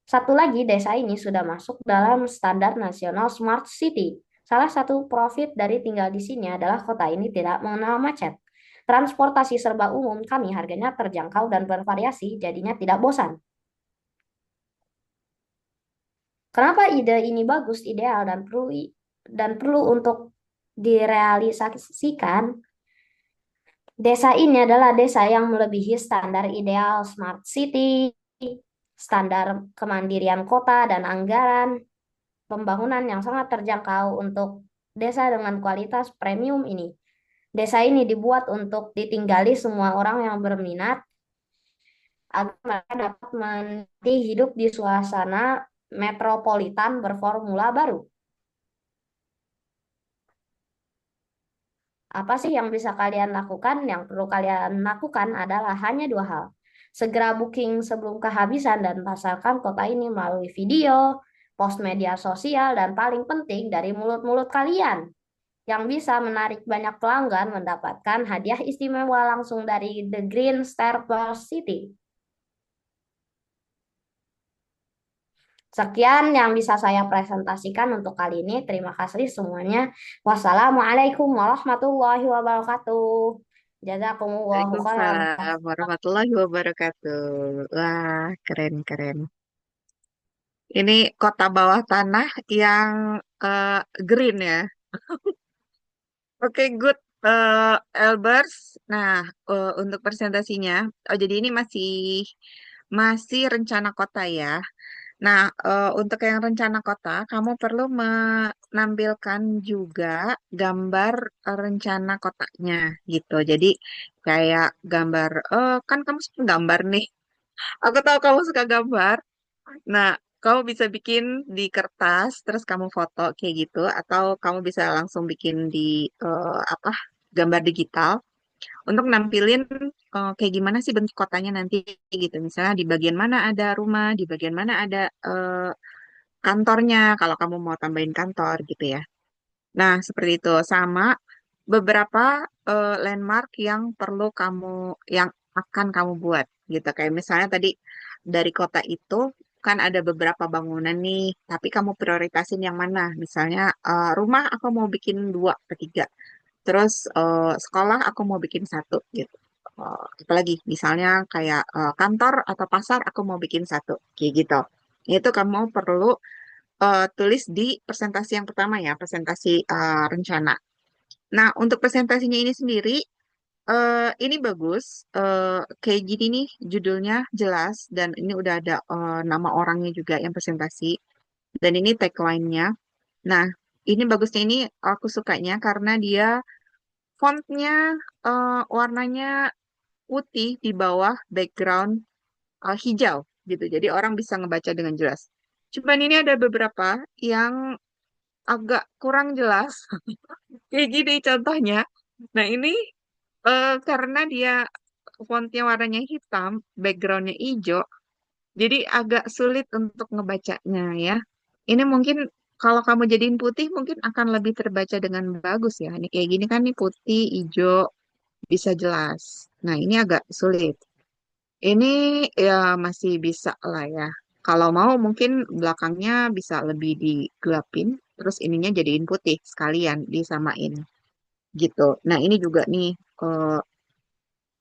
Satu lagi, desa ini sudah masuk dalam standar nasional Smart City. Salah satu profit dari tinggal di sini adalah kota ini tidak mengenal macet. Transportasi serba umum kami harganya terjangkau dan bervariasi, jadinya tidak bosan. Kenapa ide ini bagus, ideal, dan perlu untuk direalisasikan? Desa ini adalah desa yang melebihi standar ideal Smart City, standar kemandirian kota, dan anggaran pembangunan yang sangat terjangkau untuk desa dengan kualitas premium ini. Desa ini dibuat untuk ditinggali semua orang yang berminat agar mereka dapat menikmati hidup di suasana metropolitan berformula baru. Apa sih yang bisa kalian lakukan? Yang perlu kalian lakukan adalah hanya dua hal. Segera booking sebelum kehabisan dan pasarkan kota ini melalui video, post media sosial, dan paling penting dari mulut-mulut kalian yang bisa menarik banyak pelanggan mendapatkan hadiah istimewa langsung dari The Green Star Plus City. Sekian yang bisa saya presentasikan untuk kali ini. Terima kasih semuanya. Wassalamualaikum warahmatullahi wabarakatuh. Jazakumullahu khairan. Waalaikumsalam warahmatullahi wabarakatuh. Wah, keren, keren. Ini kota bawah tanah yang eh, green ya. Oke, good. Elbers. Nah, untuk presentasinya, jadi ini masih masih rencana kota ya. Nah, untuk yang rencana kota, kamu perlu menampilkan juga gambar rencana kotanya gitu. Jadi kayak gambar, kan kamu suka gambar nih. Aku tahu kamu suka gambar. Nah, Kamu bisa bikin di kertas, terus kamu foto kayak gitu, atau kamu bisa langsung bikin di apa gambar digital untuk nampilin kayak gimana sih bentuk kotanya nanti gitu. Misalnya di bagian mana ada rumah, di bagian mana ada kantornya, kalau kamu mau tambahin kantor gitu ya. Nah, seperti itu. Sama beberapa landmark yang perlu yang akan kamu buat gitu. Kayak misalnya tadi dari kota itu kan ada beberapa bangunan nih, tapi kamu prioritasin yang mana? Misalnya rumah aku mau bikin dua atau tiga, terus sekolah aku mau bikin satu gitu. Apalagi misalnya kayak kantor atau pasar aku mau bikin satu, kayak gitu. Itu kamu perlu tulis di presentasi yang pertama ya, presentasi rencana. Nah, untuk presentasinya ini sendiri, ini bagus. Kayak gini nih, judulnya jelas, dan ini udah ada nama orangnya juga yang presentasi, dan ini tagline-nya. Nah, ini bagusnya ini aku sukanya karena dia fontnya warnanya putih di bawah background hijau gitu. Jadi orang bisa ngebaca dengan jelas. Cuman ini ada beberapa yang agak kurang jelas. Kayak gini contohnya. Nah, ini karena dia fontnya warnanya hitam, backgroundnya hijau, jadi agak sulit untuk ngebacanya ya. Ini mungkin kalau kamu jadiin putih mungkin akan lebih terbaca dengan bagus ya. Ini kayak gini kan nih putih, hijau, bisa jelas. Nah, ini agak sulit. Ini ya masih bisa lah ya. Kalau mau mungkin belakangnya bisa lebih digelapin, terus ininya jadiin putih sekalian disamain gitu. Nah, ini juga nih eh,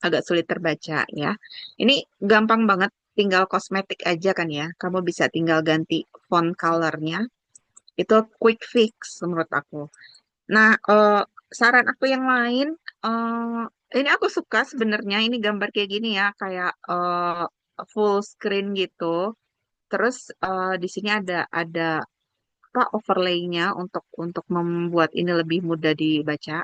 agak sulit terbaca ya. Ini gampang banget, tinggal kosmetik aja kan ya. Kamu bisa tinggal ganti font colornya. Itu quick fix menurut aku. Nah, saran aku yang lain, ini aku suka sebenarnya ini gambar kayak gini ya, kayak full screen gitu. Terus di sini ada apa overlay-nya untuk membuat ini lebih mudah dibaca.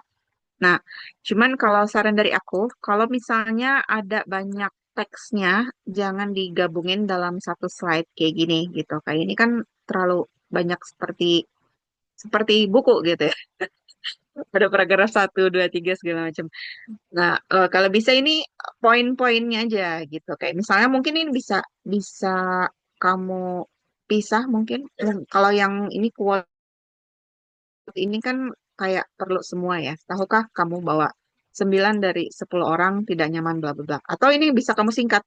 Nah, cuman kalau saran dari aku, kalau misalnya ada banyak teksnya, jangan digabungin dalam satu slide kayak gini gitu. Kayak ini kan terlalu banyak seperti seperti buku gitu ya. Ada paragraf satu, dua, tiga segala macam. Nah, kalau bisa ini poin-poinnya aja gitu. Kayak misalnya mungkin ini bisa bisa kamu pisah mungkin. Kalau yang ini quote ini kan kayak perlu semua ya. Tahukah kamu bahwa 9 dari 10 orang tidak nyaman bla bla bla. Atau ini bisa kamu singkat.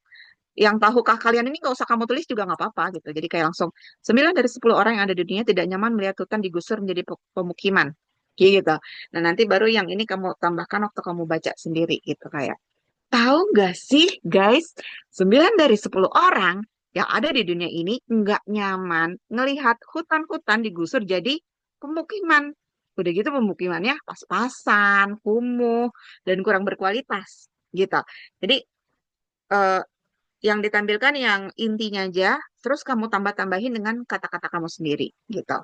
Yang tahukah kalian ini nggak usah kamu tulis juga nggak apa-apa gitu. Jadi kayak langsung 9 dari 10 orang yang ada di dunia tidak nyaman melihat hutan digusur menjadi pemukiman. Gitu. Nah, nanti baru yang ini kamu tambahkan waktu kamu baca sendiri gitu kayak. Tahu nggak sih, guys, 9 dari 10 orang yang ada di dunia ini nggak nyaman ngelihat hutan-hutan digusur jadi pemukiman. Udah gitu pemukimannya pas-pasan, kumuh, dan kurang berkualitas. Gitu. Jadi eh, yang ditampilkan yang intinya aja, terus kamu tambah-tambahin dengan kata-kata kamu sendiri. Gitu.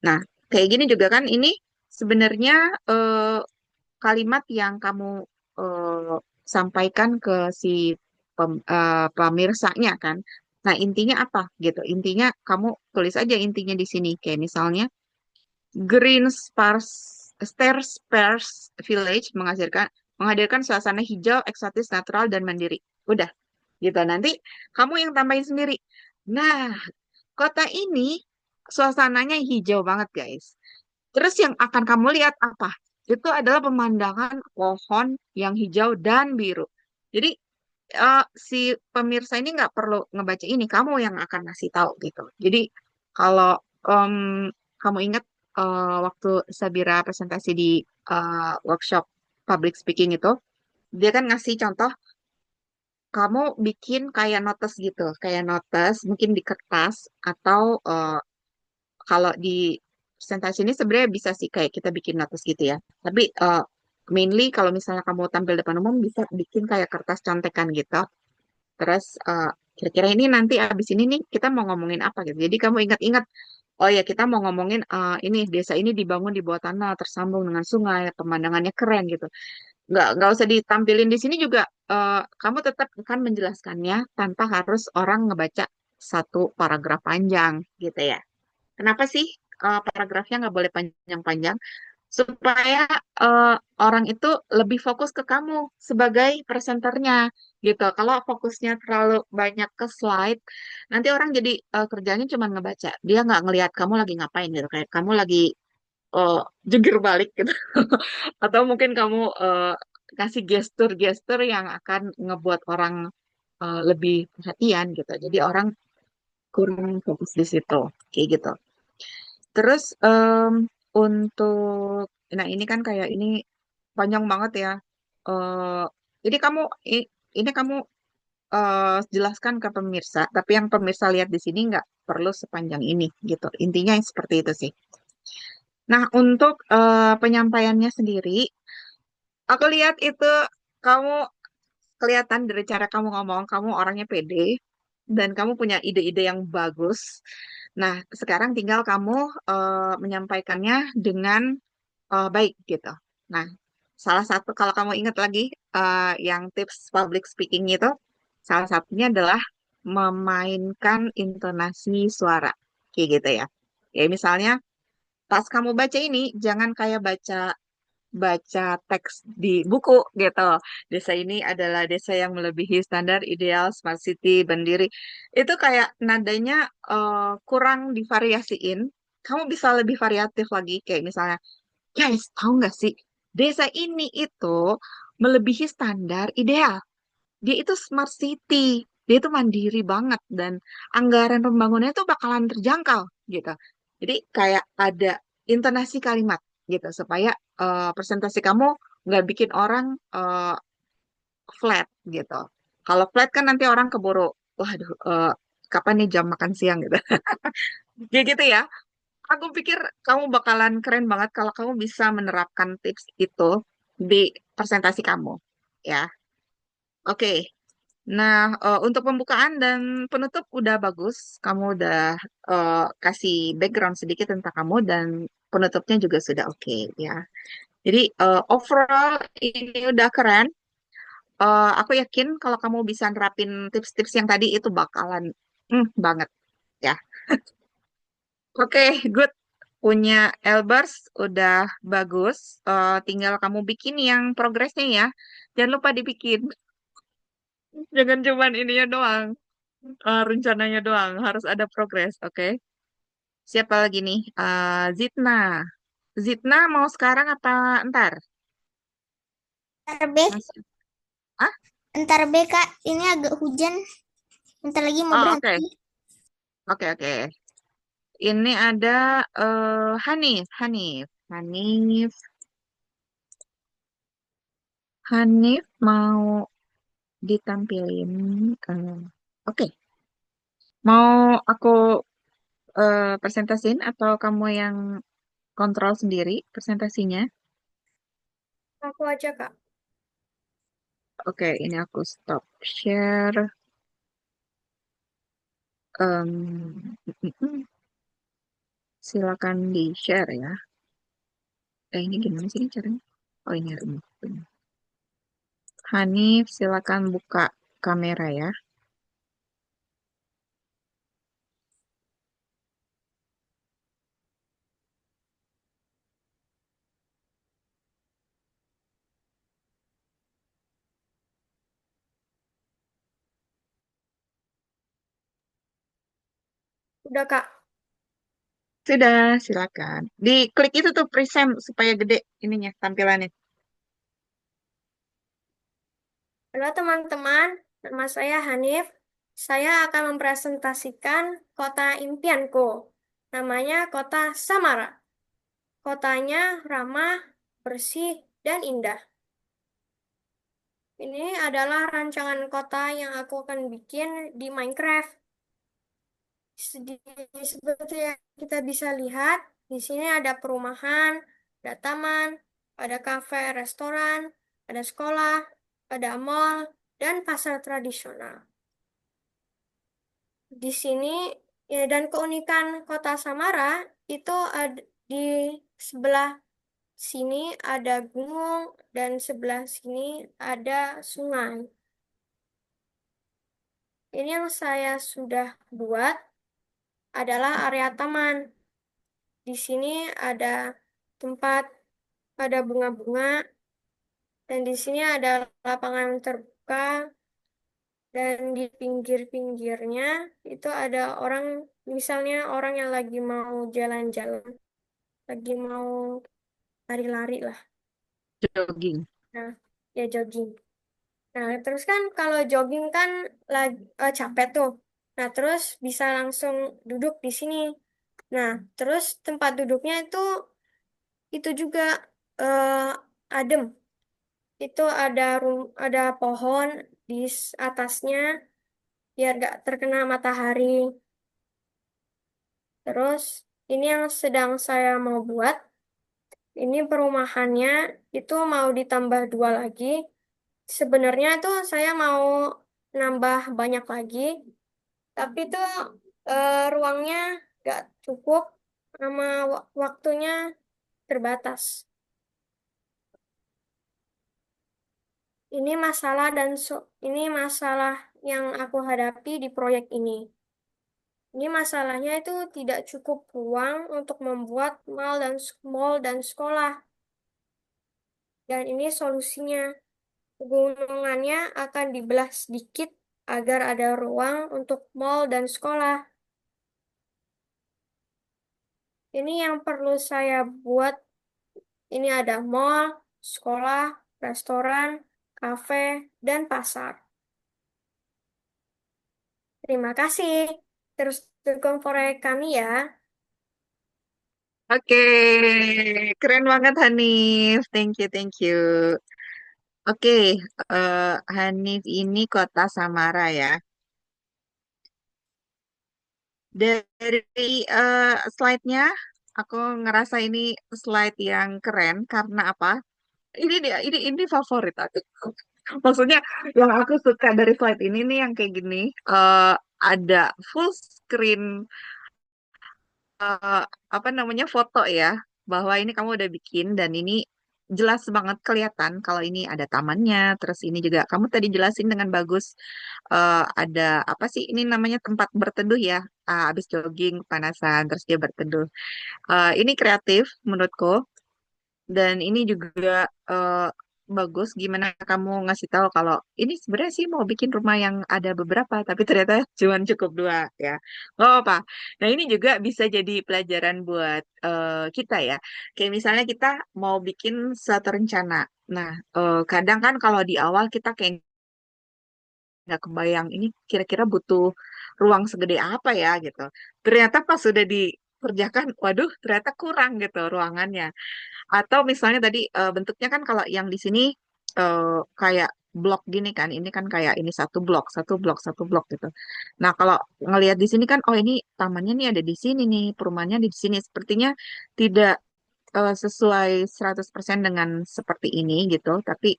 Nah, kayak gini juga kan ini sebenarnya kalimat yang kamu eh, sampaikan ke si pemirsanya kan. Nah, intinya apa gitu? Intinya kamu tulis aja intinya di sini. Kayak misalnya Green Stairs Spars Village menghadirkan suasana hijau, eksotis, natural, dan mandiri. Udah, gitu. Nanti kamu yang tambahin sendiri. Nah, kota ini suasananya hijau banget, guys. Terus yang akan kamu lihat apa? Itu adalah pemandangan pohon yang hijau dan biru. Jadi si pemirsa ini nggak perlu ngebaca ini, kamu yang akan ngasih tahu gitu. Jadi kalau em, kamu ingat waktu Sabira presentasi di workshop public speaking itu, dia kan ngasih contoh, kamu bikin kayak notes gitu, kayak notes mungkin di kertas atau kalau di presentasi ini sebenarnya bisa sih kayak kita bikin notes gitu ya. Tapi mainly kalau misalnya kamu tampil depan umum bisa bikin kayak kertas contekan gitu. Terus kira-kira ini nanti abis ini nih kita mau ngomongin apa gitu. Jadi kamu ingat-ingat, oh ya kita mau ngomongin ini desa ini dibangun di bawah tanah, tersambung dengan sungai, pemandangannya keren gitu. Nggak usah ditampilin di sini juga. Kamu tetap akan menjelaskannya tanpa harus orang ngebaca satu paragraf panjang gitu ya. Kenapa sih paragrafnya nggak boleh panjang-panjang? Supaya eh, orang itu lebih fokus ke kamu sebagai presenternya gitu. Kalau fokusnya terlalu banyak ke slide, nanti orang jadi kerjanya cuma ngebaca. Dia nggak ngelihat kamu lagi ngapain gitu. Kayak kamu lagi eh, jungkir balik gitu. Atau mungkin kamu kasih gestur-gestur yang akan ngebuat orang lebih perhatian gitu. Jadi orang kurang fokus di situ, kayak gitu. Terus untuk, nah ini kan kayak ini panjang banget ya. Eh jadi ini kamu jelaskan ke pemirsa, tapi yang pemirsa lihat di sini nggak perlu sepanjang ini gitu. Intinya seperti itu sih. Nah untuk penyampaiannya sendiri, aku lihat itu kamu kelihatan dari cara kamu ngomong, kamu orangnya pede dan kamu punya ide-ide yang bagus. Nah, sekarang tinggal kamu menyampaikannya dengan baik gitu. Nah, salah satu kalau kamu ingat lagi yang tips public speaking itu, salah satunya adalah memainkan intonasi suara, kayak gitu ya. Ya misalnya pas kamu baca ini, jangan kayak baca baca teks di buku gitu. Desa ini adalah desa yang melebihi standar ideal smart city berdiri. Itu kayak nadanya kurang divariasiin. Kamu bisa lebih variatif lagi kayak misalnya, guys, tahu nggak sih, desa ini itu melebihi standar ideal. Dia itu smart city. Dia itu mandiri banget dan anggaran pembangunannya itu bakalan terjangkau gitu. Jadi kayak ada intonasi kalimat gitu supaya presentasi kamu nggak bikin orang flat gitu. Kalau flat kan nanti orang keburu, waduh, kapan nih jam makan siang gitu. Kayak gitu ya. Aku pikir kamu bakalan keren banget kalau kamu bisa menerapkan tips itu di presentasi kamu. Ya, oke. Nah, untuk pembukaan dan penutup udah bagus. Kamu udah kasih background sedikit tentang kamu dan penutupnya juga sudah oke ya. Jadi overall ini udah keren. Aku yakin kalau kamu bisa nerapin tips-tips yang tadi itu bakalan banget ya. Oke, good. Punya Elbers udah bagus. Tinggal kamu bikin yang progresnya ya. Jangan lupa dibikin. Jangan cuman ininya doang. Rencananya doang. Harus ada progres, oke? Siapa lagi nih? Zitna. Zitna mau sekarang apa entar? Ntar B, Masih. Ah? ntar B Kak, ini agak hujan, bentar lagi mau Oh, oke. berhenti. Oke, oke. Ini ada Hanif. Hanif. Hanif. Hanif mau ditampilin. eh, oke. Mau aku presentasiin atau kamu yang kontrol sendiri presentasinya? Aku aja, Kak. Oke, ini aku stop share. Em, silakan di share ya. Ini gimana sih caranya? Oh ini remote. Hanif, silakan buka kamera ya. Udah, Kak. Sudah, silakan. Diklik itu tuh present supaya gede ininya tampilannya. Halo teman-teman, nama saya Hanif. Saya akan mempresentasikan kota impianku. Namanya Kota Samara. Kotanya ramah, bersih, dan indah. Ini adalah rancangan kota yang aku akan bikin di Minecraft. Seperti yang kita bisa lihat, di sini ada perumahan, ada taman, ada kafe, restoran, ada sekolah, ada mall, dan pasar tradisional. Di sini ya, dan keunikan kota Samara itu ada di sebelah sini ada gunung dan sebelah sini ada sungai. ini yang saya sudah buat adalah area taman. Di sini ada tempat, ada bunga-bunga, dan di sini ada lapangan terbuka, dan di pinggir-pinggirnya itu ada orang, misalnya orang yang lagi mau jalan-jalan, lagi mau lari-lari lah. Jogging. Nah, ya jogging. Nah, terus kan kalau jogging kan lagi capek tuh. Nah, terus bisa langsung duduk di sini. Nah, terus tempat duduknya itu juga eh, adem. Itu ada pohon di atasnya biar gak terkena matahari. Terus ini yang sedang saya mau buat. Ini perumahannya itu mau ditambah 2 lagi. Sebenarnya tuh saya mau nambah banyak lagi, tapi tuh ruangnya gak cukup sama waktunya terbatas. Ini masalah yang aku hadapi di proyek ini. Ini masalahnya itu tidak cukup ruang untuk membuat mall dan sekolah. Dan ini solusinya. Pegunungannya akan dibelah sedikit agar ada ruang untuk mall dan sekolah. Ini yang perlu saya buat. Ini ada mall, sekolah, restoran, kafe, dan pasar. Terima kasih. Terus dukung proyek kami ya. Oke, keren banget Hanif. Thank you, thank you. Oke, Hanif ini kota Samara ya. Dari slide-nya, aku ngerasa ini slide yang keren karena apa? Ini dia, ini favorit aku. Maksudnya yang aku suka dari slide ini nih yang kayak gini, eh, ada full screen eh, apa namanya foto ya, bahwa ini kamu udah bikin dan ini jelas banget kelihatan kalau ini ada tamannya, terus ini juga kamu tadi jelasin dengan bagus ada apa sih ini namanya tempat berteduh ya, abis jogging panasan terus dia berteduh. Ini kreatif menurutku. Dan ini juga eh, bagus gimana kamu ngasih tahu kalau ini sebenarnya sih mau bikin rumah yang ada beberapa, tapi ternyata cuma cukup 2 ya. Gak apa. Nah ini juga bisa jadi pelajaran buat kita ya. Kayak misalnya kita mau bikin satu rencana. Nah kadang kan kalau di awal kita kayak nggak kebayang ini kira-kira butuh ruang segede apa ya gitu. Ternyata pas sudah dikerjakan, waduh ternyata kurang gitu ruangannya. Atau misalnya tadi bentuknya kan kalau yang di sini kayak blok gini kan, ini kan kayak ini satu blok, satu blok, satu blok gitu. Nah kalau ngelihat di sini kan, oh ini tamannya nih ada di sini nih, perumahannya di sini. Sepertinya tidak sesuai 100% dengan seperti ini gitu, tapi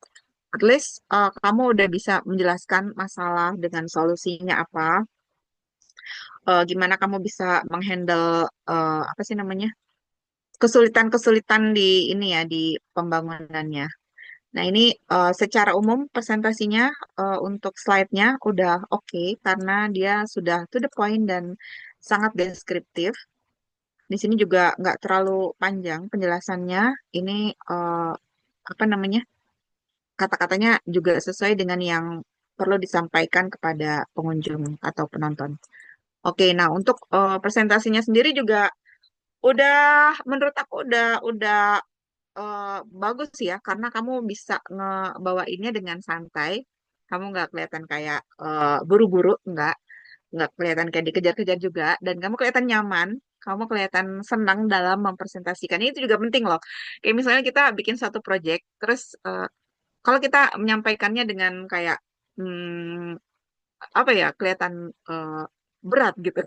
at least kamu udah bisa menjelaskan masalah dengan solusinya apa, gimana kamu bisa menghandle apa sih namanya kesulitan-kesulitan di ini ya di pembangunannya. Nah ini secara umum presentasinya untuk slide-nya udah oke karena dia sudah to the point dan sangat deskriptif. Di sini juga nggak terlalu panjang penjelasannya. Ini eh, apa namanya kata-katanya juga sesuai dengan yang perlu disampaikan kepada pengunjung atau penonton. Oke, nah untuk presentasinya sendiri juga udah menurut aku udah bagus ya karena kamu bisa ngebawainnya dengan santai. Kamu nggak kelihatan kayak buru-buru, nggak kelihatan kayak dikejar-kejar juga, dan kamu kelihatan nyaman. Kamu kelihatan senang dalam mempresentasikan. Ini itu juga penting loh. Kayak misalnya kita bikin satu project, terus kalau kita menyampaikannya dengan kayak hmm, apa ya, kelihatan eh, berat gitu.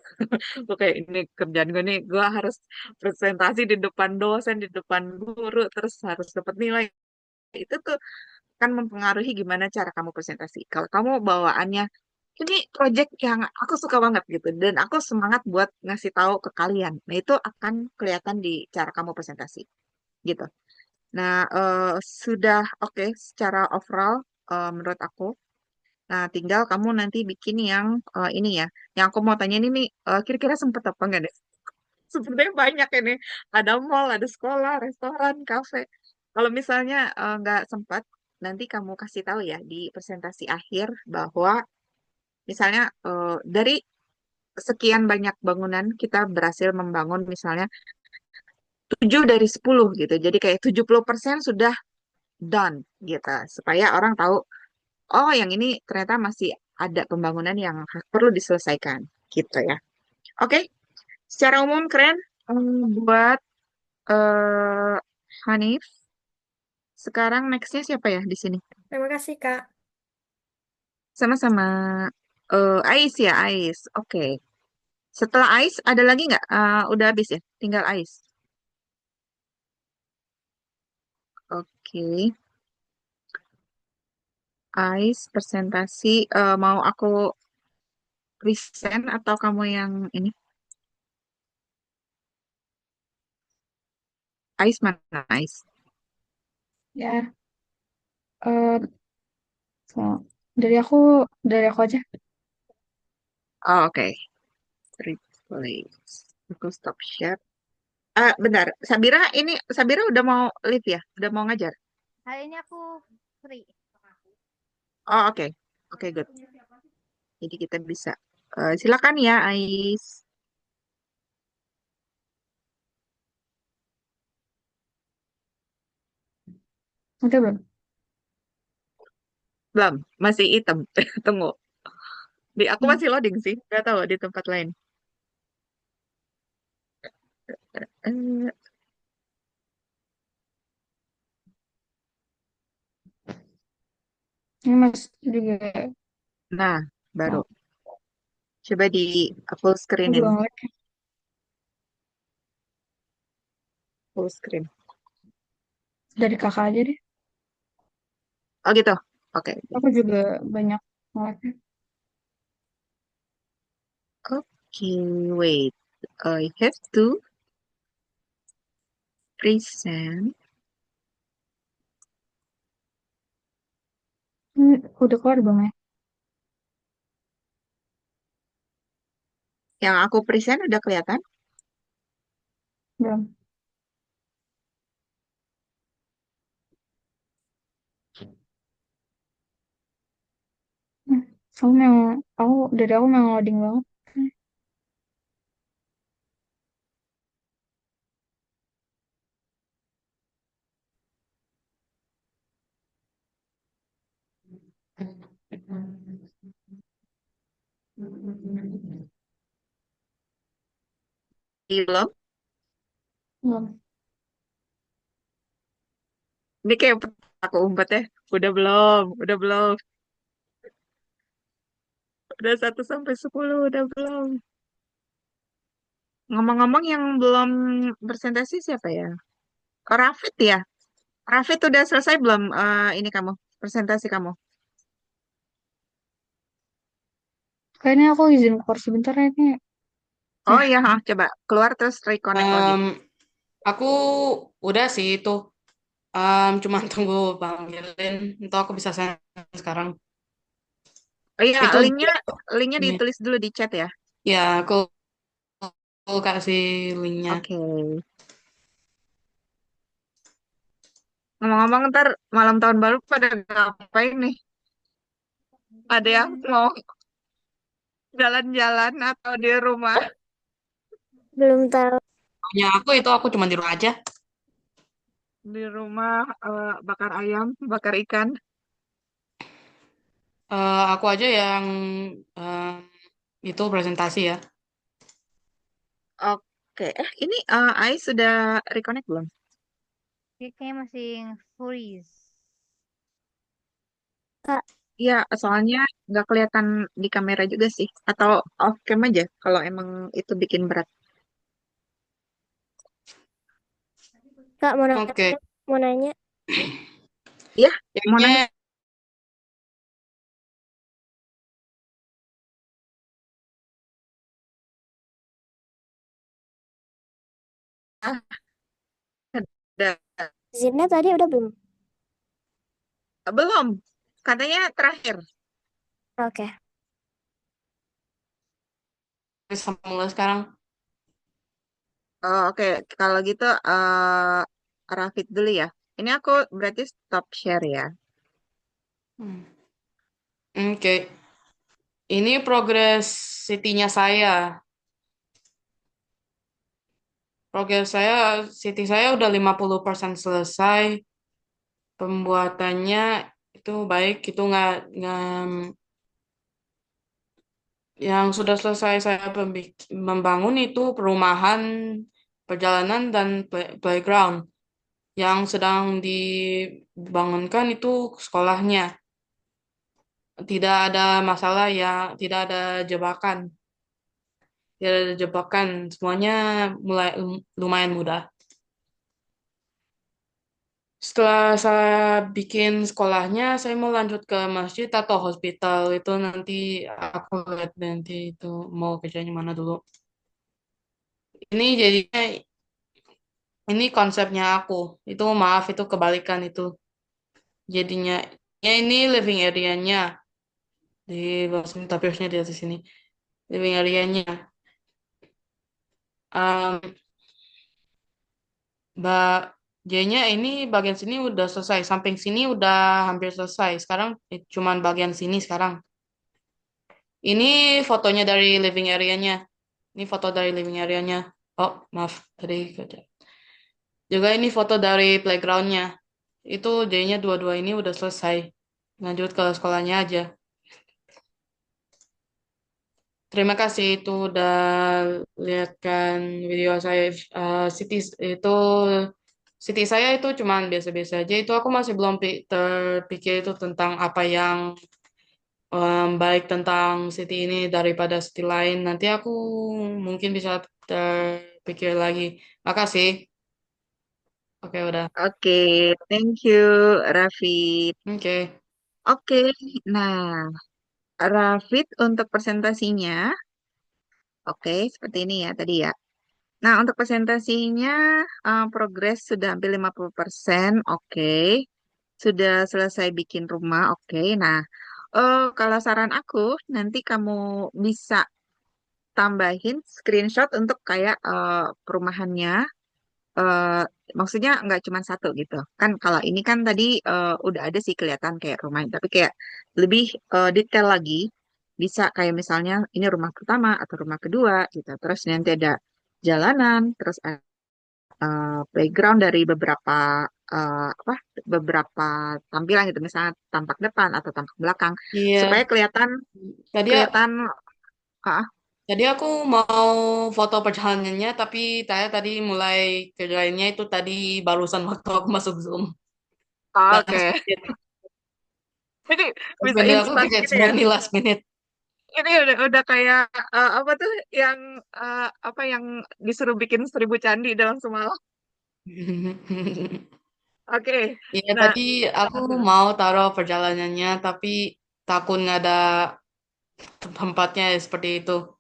Oke, ini kerjaan gue nih, gue harus presentasi di depan dosen, di depan guru, terus harus dapat nilai. Itu tuh kan mempengaruhi gimana cara kamu presentasi. Kalau kamu bawaannya, ini project yang aku suka banget gitu, dan aku semangat buat ngasih tahu ke kalian. Nah, itu akan kelihatan di cara kamu presentasi gitu. Nah, sudah oke secara overall menurut aku. Nah, tinggal kamu nanti bikin yang ini ya. Yang aku mau tanya ini nih, kira-kira sempet apa enggak deh? Sebenarnya banyak ini. Ada mall, ada sekolah, restoran, kafe. Kalau misalnya nggak sempat, nanti kamu kasih tahu ya di presentasi akhir bahwa misalnya dari sekian banyak bangunan kita berhasil membangun misalnya 7 dari 10 gitu. Jadi kayak 70% sudah done gitu. Supaya orang tahu, oh yang ini ternyata masih ada pembangunan yang perlu diselesaikan gitu ya. Oke, secara umum keren. Buat eh Hanif, sekarang nextnya siapa ya di sini? Terima kasih, Kak. Sama-sama. Ais ya, Ais. Oke. Setelah Ais, ada lagi nggak? Udah habis ya? Tinggal Ais. Oke. Ais, presentasi. Mau aku present atau kamu yang ini? Ais mana Ais? Ya, eh, so- dari aku dari aku aja. Oh, oke. Replace. Aku stop share. Bentar. Sabira, ini Sabira udah mau leave ya? Udah mau ngajar? Hari ini aku free. Oh, oke. Oke, good. Jadi kita bisa. Silakan ya, Ais. Oke, belum? Belum, masih hitam. Tunggu. Di aku Hmm. masih loading sih. Gak tahu di tempat lain. Eh, Ini Mas juga Nah, baru. mau. Coba di full Aku juga screenin. ngelag. Full screen. Dari kakak aja deh. Oh gitu. Oke. Aku juga banyak ngelagnya. Oke, wait. I have to present. Ini udah keluar belum ya? Yang aku present udah kelihatan? Belum. Hmm. Aku memang loading banget. Belum. Belum. Ini kayak aku umpet ya. Udah belum? Udah belum? Udah 1 sampai 10, udah belum? Ngomong-ngomong yang belum presentasi siapa ya? Oh, Rafid ya? Rafid udah selesai belum ini kamu? Presentasi kamu? Kayaknya aku izin keluar sebentar ya, ini. Oh Ya, iya, coba keluar terus reconnect lagi. Em, aku udah sih itu. Cuma tunggu Bang Jelin. Itu aku bisa send sekarang. Oh iya, Itu linknya ini. ditulis dulu di chat ya. Ya, aku kasih linknya. Oke. Ngomong-ngomong ntar malam tahun baru pada ngapain nih? Ada yang mau jalan-jalan atau di rumah? Belum tahu. Ya aku cuma di rumah aja. Di rumah bakar ayam, bakar ikan. Aku aja yang em, itu presentasi ya. Oke, ini Ais sudah reconnect belum? Kayaknya masih freeze. Kak, Iya, soalnya nggak kelihatan di kamera juga sih. Atau off cam aja kalau emang itu bikin berat. Kak mau nanya, Oke. mau nanya. Iya, mau nanya. Kayaknya Ada. Izinnya tadi udah belum? Belum. Katanya terakhir. Oke. Bisa mulai sekarang. Oh, oke. Kalau gitu, Rafid dulu ya. Ini aku berarti stop share ya. Hmm. Oke. Ini progres city-nya saya. Progres saya, city saya udah 50% selesai. Pembuatannya itu baik, itu nggak yang sudah selesai saya membangun itu perumahan, perjalanan dan playground. Yang sedang dibangunkan itu sekolahnya. Tidak ada masalah ya, tidak ada jebakan. Tidak ada jebakan, semuanya mulai lumayan mudah. Setelah saya bikin sekolahnya, saya mau lanjut ke masjid atau hospital. Itu nanti aku lihat nanti itu mau kerjanya mana dulu. Ini jadinya, ini konsepnya aku. Itu maaf, itu kebalikan itu. Jadinya, ya ini living area-nya. Di tapirnya di atas sini. Living area-nya. Um, Mbak J-nya ini bagian sini udah selesai. Samping sini udah hampir selesai. Sekarang cuman bagian sini sekarang. Ini fotonya dari living area-nya. Ini foto dari living area-nya. Oh, maaf. Tadi kerja. Juga ini foto dari playground-nya. Itu J-nya dua-dua ini udah selesai. Lanjut ke sekolahnya aja. Terima kasih itu udah lihatkan video saya. City itu City saya itu cuman biasa-biasa aja. Itu aku masih belum terpikir itu tentang apa yang baik tentang city ini daripada city lain. Nanti aku mungkin bisa terpikir lagi. Makasih. Oke, udah. Oke, thank you, Rafid. Oke. Oke, nah, Rafid untuk presentasinya, oke, seperti ini ya tadi ya. Nah, untuk presentasinya, progres sudah hampir 50%, oke. Sudah selesai bikin rumah, oke. Nah, kalau saran aku, nanti kamu bisa tambahin screenshot untuk kayak perumahannya. eh Maksudnya nggak cuma satu gitu. Kan kalau ini kan tadi udah ada sih kelihatan kayak rumahnya, tapi kayak lebih detail lagi. Bisa kayak misalnya ini rumah pertama atau rumah kedua gitu. Terus nanti ada jalanan, terus playground dari beberapa apa beberapa tampilan gitu, misalnya tampak depan atau tampak belakang, supaya Iya. kelihatan Tadi kelihatan ah, Tadi aku mau foto perjalanannya, tapi saya tadi mulai kerjainnya itu tadi barusan waktu aku masuk Zoom. Last oke. minute. Jadi bisa Bener, aku instan kerjain gitu semua ya. nih last minute. Ini udah kayak apa tuh yang apa yang disuruh bikin 1.000 candi dalam semalam. Oke. Iya, Nah, tadi aku mau taruh perjalanannya, tapi takut nggak ada tempatnya seperti itu.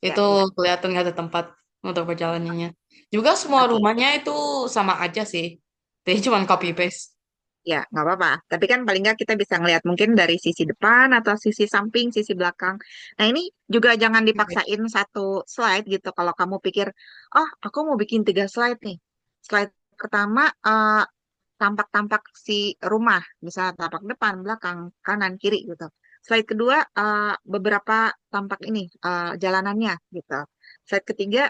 ya Itu ya. kelihatan nggak ada tempat untuk perjalanannya. Juga semua Oke. rumahnya itu sama aja sih. Jadi cuma copy Hmm. paste. Ya, nggak apa-apa. Tapi kan paling nggak kita bisa ngelihat mungkin dari sisi depan atau sisi samping, sisi belakang. Nah, ini juga jangan dipaksain satu slide gitu. Kalau kamu pikir, oh, aku mau bikin 3 slide nih. Slide pertama tampak-tampak si rumah, misalnya tampak depan, belakang, kanan, kiri gitu. Slide kedua beberapa tampak ini jalanannya gitu. Slide ketiga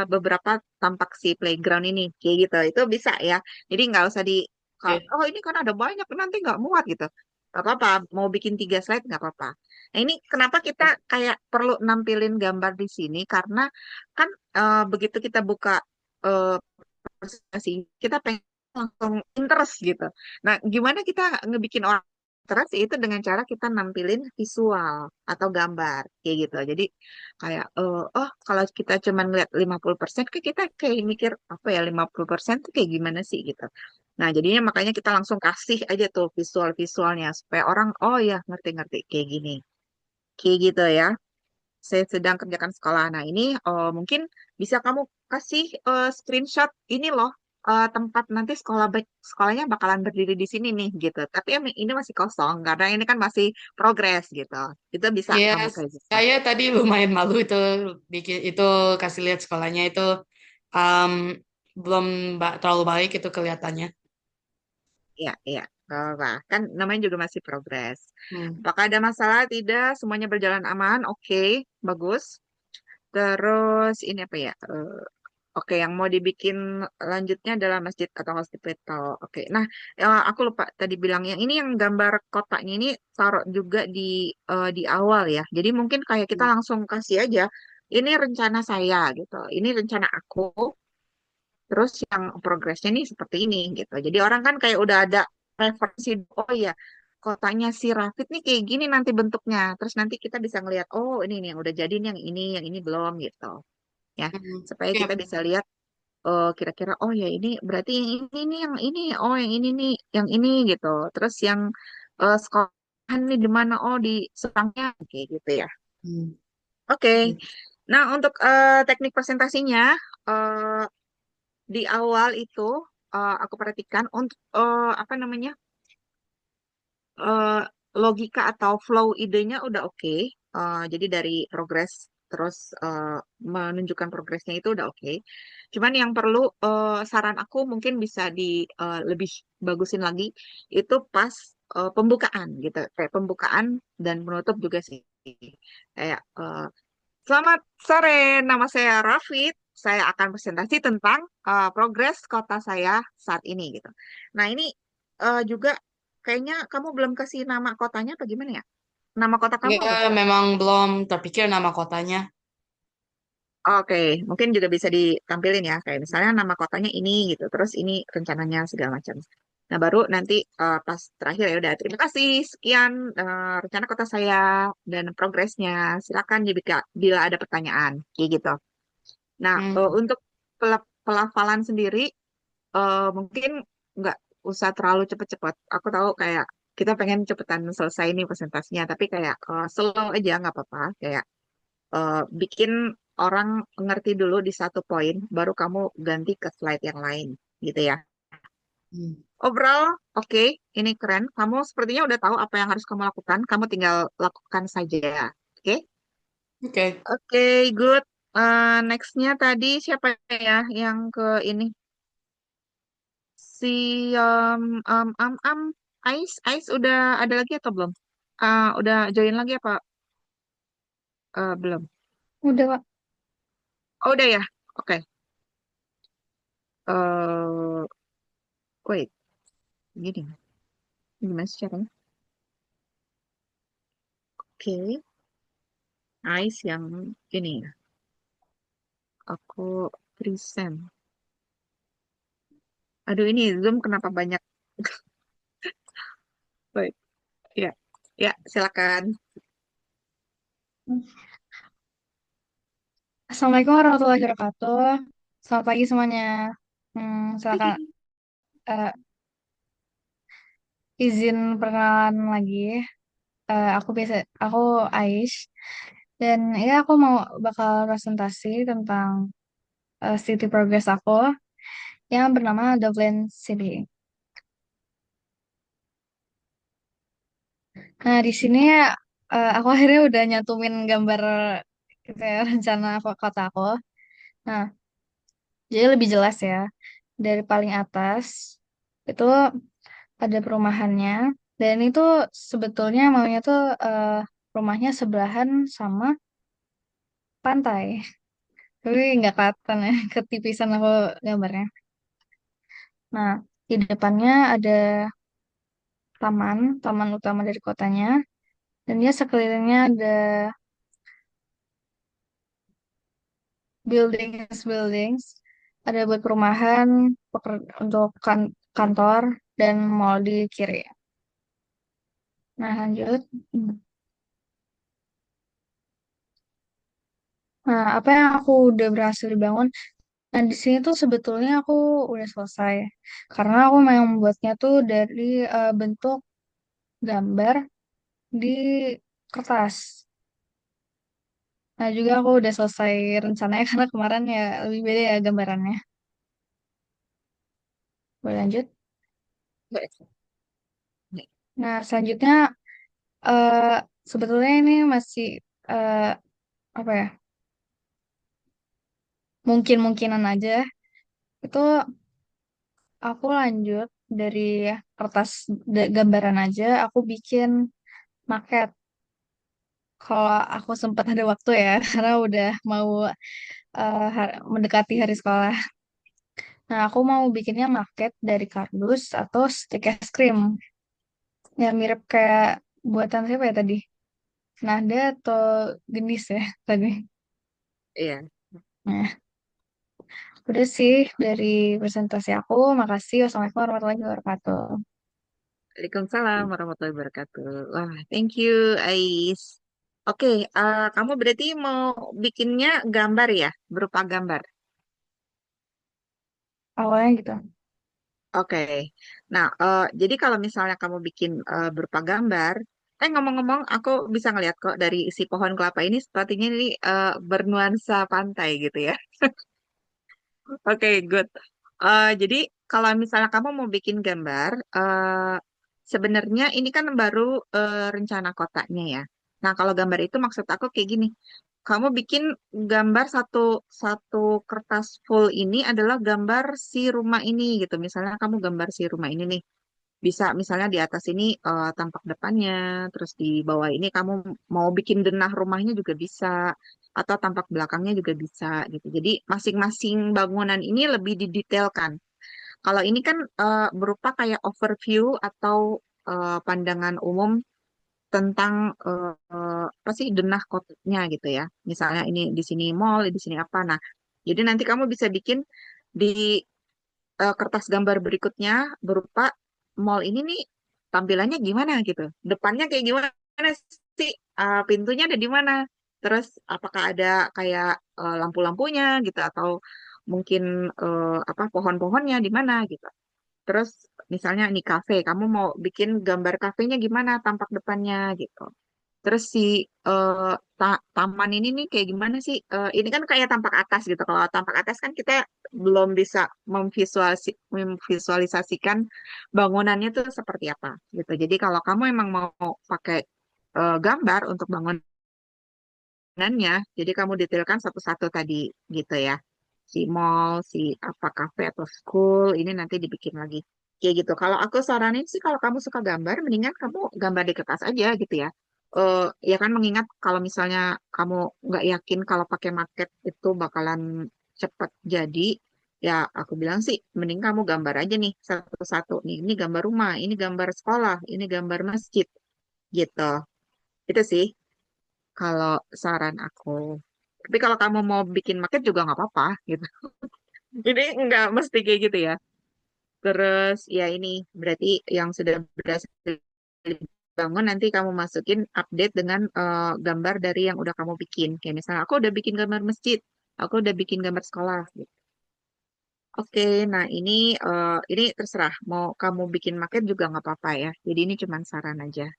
beberapa tampak si playground ini, kayak gitu. Itu bisa ya. Jadi nggak usah di Oke. oh ini kan ada banyak nanti nggak muat gitu. Gak apa-apa, mau bikin 3 slide nggak apa-apa. Nah ini kenapa kita kayak perlu nampilin gambar di sini karena kan begitu kita buka eh, presentasi kita pengen langsung interest gitu. Nah gimana kita ngebikin orang interest itu dengan cara kita nampilin visual atau gambar kayak gitu. Jadi kayak oh kalau kita cuma ngeliat 50% kayak kita kayak mikir apa ya 50% tuh kayak gimana sih gitu. Nah, jadinya makanya kita langsung kasih aja tuh visual-visualnya supaya orang oh ya ngerti-ngerti kayak gini. Kayak gitu ya. Saya sedang kerjakan sekolah. Nah, ini mungkin bisa kamu kasih screenshot ini loh. tempat nanti sekolahnya bakalan berdiri di sini nih gitu. Tapi ini masih kosong karena ini kan masih progres gitu. Itu bisa Iya, kamu presentasi. saya tadi lumayan malu itu bikin itu kasih lihat sekolahnya itu um, belum terlalu baik itu kelihatannya. Iya, iya. Wah, kan namanya juga masih progres. Hmm. Apakah ada masalah? Tidak, semuanya berjalan aman. Oke, bagus. Terus ini apa ya? Oke, yang mau dibikin lanjutnya adalah masjid atau hospital. Oke, nah aku lupa tadi bilang yang ini yang gambar kotaknya ini taruh juga di awal ya. Jadi mungkin kayak kita langsung kasih aja. Ini rencana saya gitu. Ini rencana aku. Terus yang progresnya nih seperti ini gitu. Jadi orang kan kayak udah ada referensi. Oh ya, kotanya si Rafid nih kayak gini nanti bentuknya. Terus nanti kita bisa ngelihat. Oh ini yang udah jadi nih, yang ini belum gitu ya Hmm. supaya kita Yep. bisa lihat kira-kira oh ya ini berarti yang ini nih yang ini oh yang ini nih yang ini gitu terus yang sekolahan nih di mana oh di Serangnya kayak gitu ya Hmm. oke nah untuk teknik presentasinya eh, di awal itu aku perhatikan untuk apa namanya eh, logika atau flow idenya udah oke. Jadi dari progres terus menunjukkan progresnya itu udah oke. Cuman yang perlu saran aku mungkin bisa di lebih bagusin lagi itu pas pembukaan gitu. Kayak pembukaan dan penutup juga sih. Kayak selamat sore, nama saya Rafid. Saya akan presentasi tentang progres kota saya saat ini gitu. Nah, ini juga kayaknya kamu belum kasih nama kotanya apa gimana ya? Nama kota kamu Ya, apa? memang belum terpikir nama kotanya. Oke, mungkin juga bisa ditampilin ya, kayak misalnya nama kotanya ini gitu, terus ini rencananya segala macam. Nah, baru nanti pas terakhir ya udah terima kasih sekian rencana kota saya dan progresnya. Silakan jika bila ada pertanyaan, kayak gitu. Nah, Hmm. untuk pelafalan sendiri mungkin nggak usah terlalu cepet-cepet. Aku tahu kayak kita pengen cepetan selesai nih presentasinya, tapi kayak slow aja nggak apa-apa. Kayak bikin orang ngerti dulu di satu poin, baru kamu ganti ke slide yang lain, gitu ya. Hmm. Overall, oke, ini keren. Kamu sepertinya udah tahu apa yang harus kamu lakukan. Kamu tinggal lakukan saja. Oke, Oke. oke, good. Nextnya tadi siapa ya yang ke ini? Si Ais udah ada lagi atau belum? Udah join lagi apa belum? Udah, Kak. Oh udah ya. Oke. eh Wait, gini. Gimana sih caranya? Oke. Ais yang ini ya. Aku present. Aduh ini Zoom kenapa banyak? Wait, ya. Ya, silakan. Assalamualaikum warahmatullahi wabarakatuh. Selamat pagi semuanya. Silakan eh, izin perkenalan lagi. Aku Ais dan ya aku mau bakal presentasi tentang city progress aku yang bernama Dublin City. Nah, di sini aku akhirnya udah nyatuin gambar gitu ya, rencana kota aku. Nah, jadi lebih jelas ya. Dari paling atas itu ada perumahannya dan itu sebetulnya maunya tuh eh, rumahnya sebelahan sama pantai. Tapi nggak kelihatan ya, ketipisan aku gambarnya. Nah, di depannya ada taman utama dari kotanya, dan dia sekelilingnya ada buildings, ada buat perumahan, untuk kantor, dan mall di kiri. Nah, lanjut. Nah, apa yang aku udah berhasil dibangun, nah di sini tuh sebetulnya aku udah selesai. Karena aku memang membuatnya tuh dari bentuk gambar di kertas. Nah, juga aku udah selesai rencananya karena kemarin ya lebih beda ya gambarannya. Boleh lanjut? Boleh. Nah, selanjutnya eh sebetulnya ini masih eh apa ya? Mungkin-mungkinan aja. Itu aku lanjut dari kertas gambaran aja, aku bikin maket. Kalau aku sempat ada waktu ya, karena udah mau mendekati hari sekolah. Nah, aku mau bikinnya maket dari kardus atau stick es krim. Ya mirip kayak buatan siapa ya tadi? Nada atau Gendis ya tadi. Iya. Nah, udah sih dari presentasi aku. Makasih. Wassalamualaikum warahmatullahi wabarakatuh. Waalaikumsalam warahmatullahi wabarakatuh. Wah, thank you, Ais. Oke, kamu berarti mau bikinnya gambar ya, berupa gambar. Awalnya gitu. Oke. Nah, jadi kalau misalnya kamu bikin berupa gambar, ngomong-ngomong, aku bisa ngeliat kok dari si pohon kelapa ini sepertinya ini bernuansa pantai gitu ya. Oke, good. Jadi kalau misalnya kamu mau bikin gambar, sebenarnya ini kan baru rencana kotanya ya. Nah, kalau gambar itu maksud aku kayak gini. Kamu bikin gambar satu satu kertas full ini adalah gambar si rumah ini gitu. Misalnya kamu gambar si rumah ini nih. Bisa misalnya di atas ini tampak depannya, terus di bawah ini kamu mau bikin denah rumahnya juga bisa, atau tampak belakangnya juga bisa gitu. Jadi masing-masing bangunan ini lebih didetailkan. Kalau ini kan berupa kayak overview atau pandangan umum tentang apa sih denah kotanya gitu ya. Misalnya ini di sini mall, di sini apa. Nah, jadi nanti kamu bisa bikin di kertas gambar berikutnya berupa mall ini nih tampilannya gimana gitu. Depannya kayak gimana sih? Pintunya ada di mana? Terus apakah ada kayak lampu-lampunya gitu atau mungkin apa pohon-pohonnya di mana gitu. Terus misalnya ini kafe, kamu mau bikin gambar kafenya gimana tampak depannya gitu. Terus si taman ini nih kayak gimana sih? Ini kan kayak tampak atas gitu. Kalau tampak atas kan kita belum bisa memvisualisasikan bangunannya tuh seperti apa gitu. Jadi kalau kamu emang mau pakai gambar untuk bangunannya, jadi kamu detailkan satu-satu tadi gitu ya. Si mall, si apa kafe atau school ini nanti dibikin lagi. Kayak gitu. Kalau aku saranin sih kalau kamu suka gambar, mendingan kamu gambar di kertas aja gitu ya. Ya kan mengingat kalau misalnya kamu nggak yakin kalau pakai market itu bakalan cepat jadi, ya aku bilang sih mending kamu gambar aja nih satu-satu nih. Ini gambar rumah, ini gambar sekolah, ini gambar masjid gitu. Itu sih kalau saran aku. Tapi kalau kamu mau bikin market juga nggak apa-apa gitu. Jadi nggak mesti kayak gitu ya. Terus ya ini berarti yang sudah berhasil dibangun nanti kamu masukin update dengan gambar dari yang udah kamu bikin. Kayak misalnya aku udah bikin gambar masjid, aku udah bikin gambar sekolah. Gitu. Oke, nah ini terserah mau kamu bikin market juga nggak apa-apa ya. Jadi ini cuma saran aja.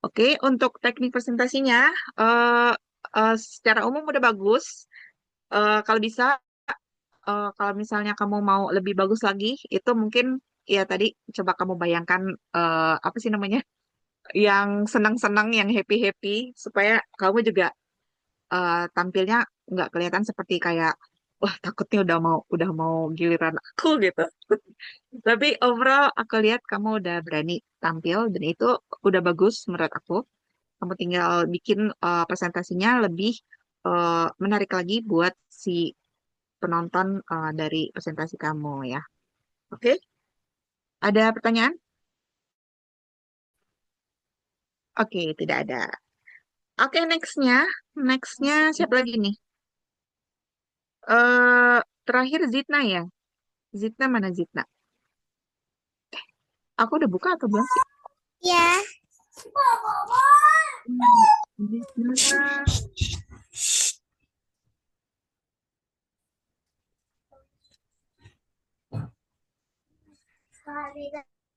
Oke, untuk teknik presentasinya secara umum udah bagus. Kalau bisa kalau misalnya kamu mau lebih bagus lagi, itu mungkin ya tadi coba kamu bayangkan apa sih namanya, yang senang-senang, yang happy-happy, supaya kamu juga tampilnya nggak kelihatan seperti kayak wah takutnya udah mau giliran aku gitu. Tapi overall aku lihat kamu udah berani tampil dan itu udah bagus menurut aku. Kamu tinggal bikin presentasinya lebih menarik lagi buat si penonton dari presentasi kamu ya. Oke, ada pertanyaan? Oke, tidak ada. Oke, nextnya siapa lagi nih? Terakhir Zitna ya. Zitna mana Zitna? Aku udah buka atau belum sih? Ya, Zitna,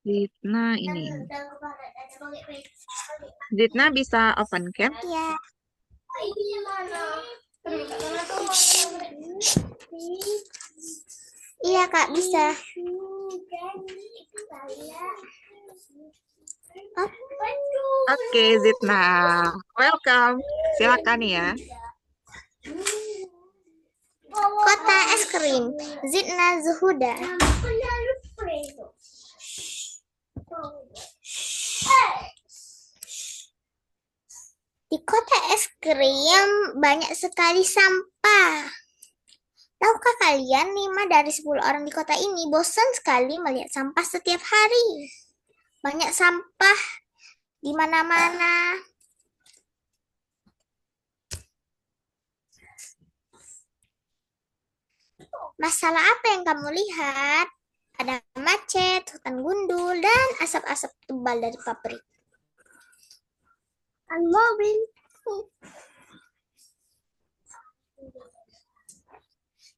Zitna ini. Zitna bisa open cam? ya. Iya Kak, bisa. Oke, Zidna. Welcome. Silakan ya. Kota es krim, Zidna Zuhuda. Di kota es krim banyak sekali sampah. Tahukah kalian 5 dari 10 orang di kota ini bosan sekali melihat sampah setiap hari. Banyak sampah di mana-mana. Masalah apa yang kamu lihat? Ada macet, hutan gundul, dan asap-asap tebal dari pabrik. Mobil.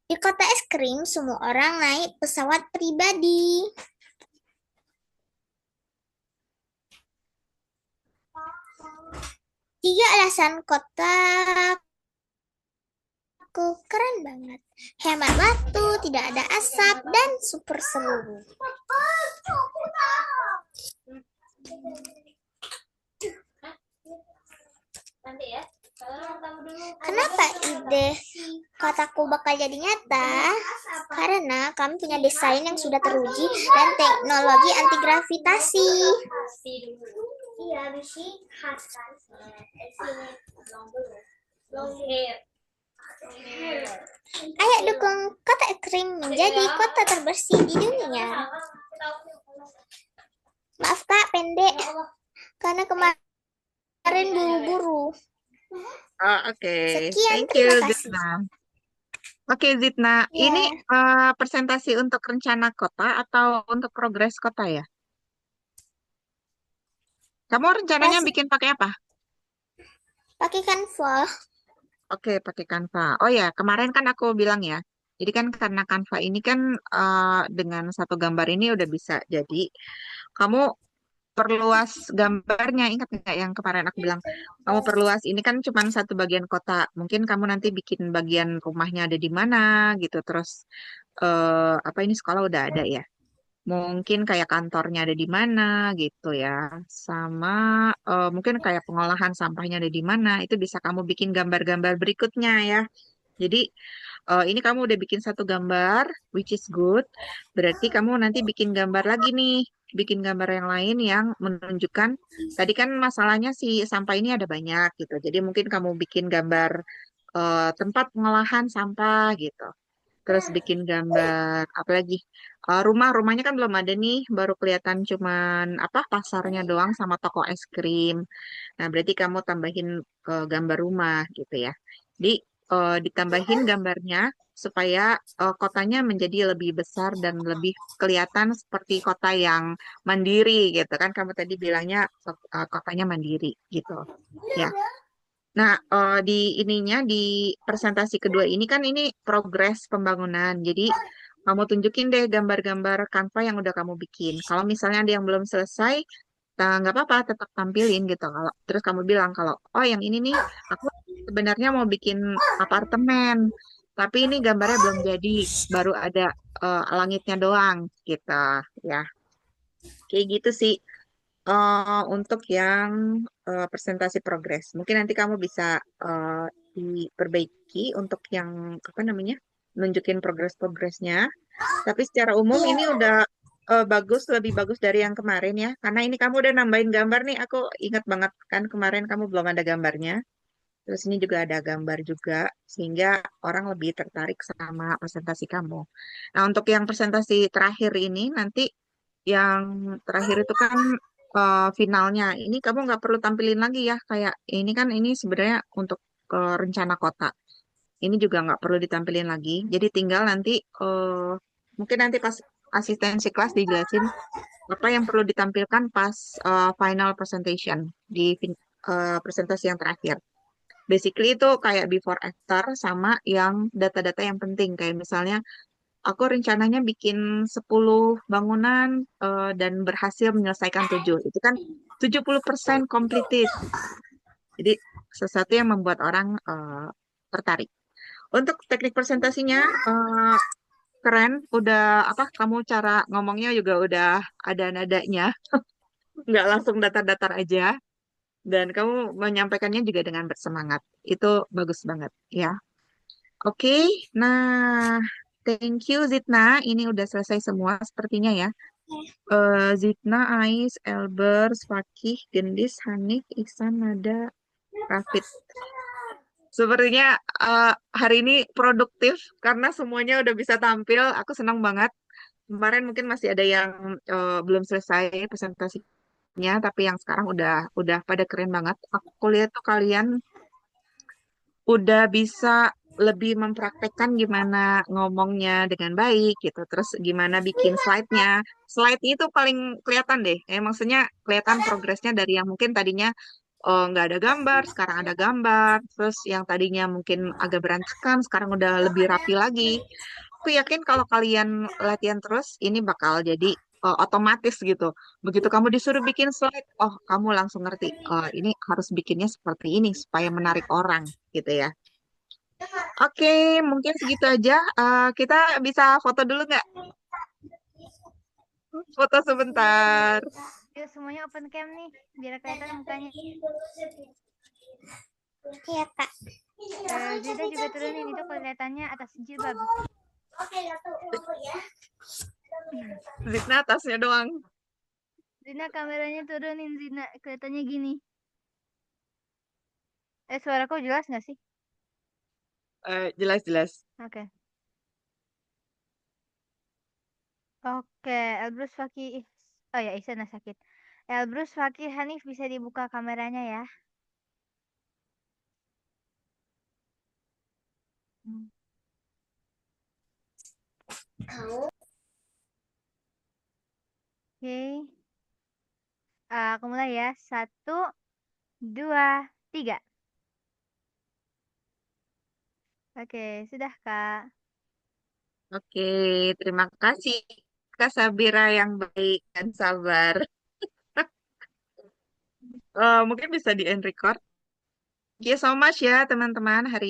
Di kota es krim, semua orang naik pesawat pribadi. Tiga alasan kotaku keren banget. Hemat waktu, tidak ada asap, dan super seru. Kenapa ide kotaku bakal jadi nyata? Karena kami punya desain yang sudah teruji dan teknologi anti gravitasi. Ayo dukung kota es krim menjadi kota terbersih di dunia. Maaf Kak, pendek. Karena kemarin buru-buru. Oh, oke. Sekian, Thank you, terima kasih. Zidna. Oke, Zidna. Ya. Ini presentasi untuk rencana kota atau untuk progres kota ya? Kamu rencananya Pres- bikin pakai apa? Pakai Canva. Oke, pakai Canva. Oh ya, kemarin kan aku bilang ya. Jadi kan karena Canva ini kan dengan satu gambar ini udah bisa. Jadi kamu perluas gambarnya. Ingat nggak yang kemarin aku bilang? Kamu perluas ini kan cuma satu bagian kota. Mungkin kamu nanti bikin bagian rumahnya ada di mana gitu. Terus apa ini sekolah udah ada ya? Mungkin kayak kantornya ada di mana gitu ya. Sama mungkin kayak pengolahan sampahnya ada di mana. Itu bisa kamu bikin gambar-gambar berikutnya ya. Jadi ini kamu udah bikin satu gambar, which is good. Berarti kamu nanti bikin gambar lagi nih. Bikin gambar yang lain yang menunjukkan, tadi kan masalahnya si sampah ini ada banyak gitu. Jadi mungkin kamu bikin gambar tempat pengolahan sampah gitu. Terus bikin gambar apa lagi? Rumahnya kan belum ada nih, baru kelihatan cuman apa pasarnya doang sama toko es krim. Nah, berarti kamu tambahin gambar rumah gitu ya. Jadi ditambahin gambarnya supaya kotanya menjadi lebih besar dan lebih kelihatan seperti kota yang mandiri gitu kan. Kamu tadi bilangnya kotanya mandiri gitu. Ya. Nah, di ininya di presentasi kedua ini kan ini progres pembangunan. Jadi kamu tunjukin deh gambar-gambar Canva yang udah kamu bikin. Kalau misalnya ada yang belum selesai, nggak apa-apa, tetap tampilin gitu. Kalau terus kamu bilang kalau oh yang ini nih aku sebenarnya mau bikin apartemen, tapi ini gambarnya belum jadi, baru ada langitnya doang gitu ya. Kayak gitu sih untuk yang presentasi progres. Mungkin nanti kamu bisa diperbaiki untuk yang apa namanya nunjukin progres-progresnya. Tapi secara umum Iya. ini udah bagus, lebih bagus dari yang kemarin ya. Karena ini kamu udah nambahin gambar nih. Aku ingat banget kan kemarin kamu belum ada gambarnya. Terus ini juga ada gambar juga, sehingga orang lebih tertarik sama presentasi kamu. Nah, untuk yang presentasi terakhir ini, nanti yang terakhir itu kan finalnya. Ini kamu nggak perlu tampilin lagi ya, kayak ini kan ini sebenarnya untuk rencana kota. Ini juga nggak perlu ditampilin lagi. Jadi tinggal nanti, mungkin nanti pas asistensi kelas dijelasin apa yang perlu ditampilkan pas final presentation di presentasi yang terakhir. Basically itu kayak before after sama yang data-data yang penting. Kayak misalnya aku rencananya bikin 10 bangunan dan berhasil menyelesaikan 7. Itu kan 70% completed. Jadi sesuatu yang membuat orang tertarik. Untuk teknik presentasinya keren. Udah apa? Kamu cara ngomongnya juga udah ada nadanya, nggak langsung datar-datar aja. Dan kamu menyampaikannya juga dengan bersemangat. Itu bagus banget ya. Oke, nah thank you Zitna. Ini udah selesai semua sepertinya ya. Zitna, Ais, Elbers, Fakih, Gendis, Hanif, Ihsan, Nada, Rafid. Sepertinya hari ini produktif karena semuanya udah bisa tampil. Aku senang banget. Kemarin mungkin masih ada yang belum selesai presentasinya, tapi yang sekarang udah pada keren banget. Aku lihat tuh kalian udah bisa lebih mempraktekkan gimana ngomongnya dengan baik gitu. Terus gimana bikin slide-nya. Slide itu paling kelihatan deh. Maksudnya kelihatan progresnya dari yang mungkin tadinya nggak ada gambar, sekarang ada gambar. Terus yang tadinya mungkin agak berantakan, sekarang udah lebih rapi lagi. Aku yakin kalau kalian latihan terus, ini bakal jadi otomatis gitu. Begitu kamu disuruh bikin slide, oh kamu langsung ngerti. Oh, ini harus bikinnya seperti ini supaya menarik orang gitu ya. Oke, mungkin segitu aja. Kita bisa foto dulu nggak? Foto sebentar. Yuk semuanya open cam nih, biar kelihatan mukanya. Iya, Kak. Zida juga turunin, itu kelihatannya atas jilbab. Zidna atasnya doang. Zina kameranya turunin, Zina kelihatannya gini. Suaraku jelas nggak sih? Jelas-jelas. Oke. Oke, Elbrus Fakih. Oh ya, Isana sakit. Elbrus Fakih Hanif bisa dibuka kameranya ya. Hmm. Oke. Aku mulai ya. 1, 2, 3. Oke, sudah Kak. Oke, terima kasih Kak Sabira yang baik dan sabar. Mungkin bisa di end record. Thank you so much ya teman-teman hari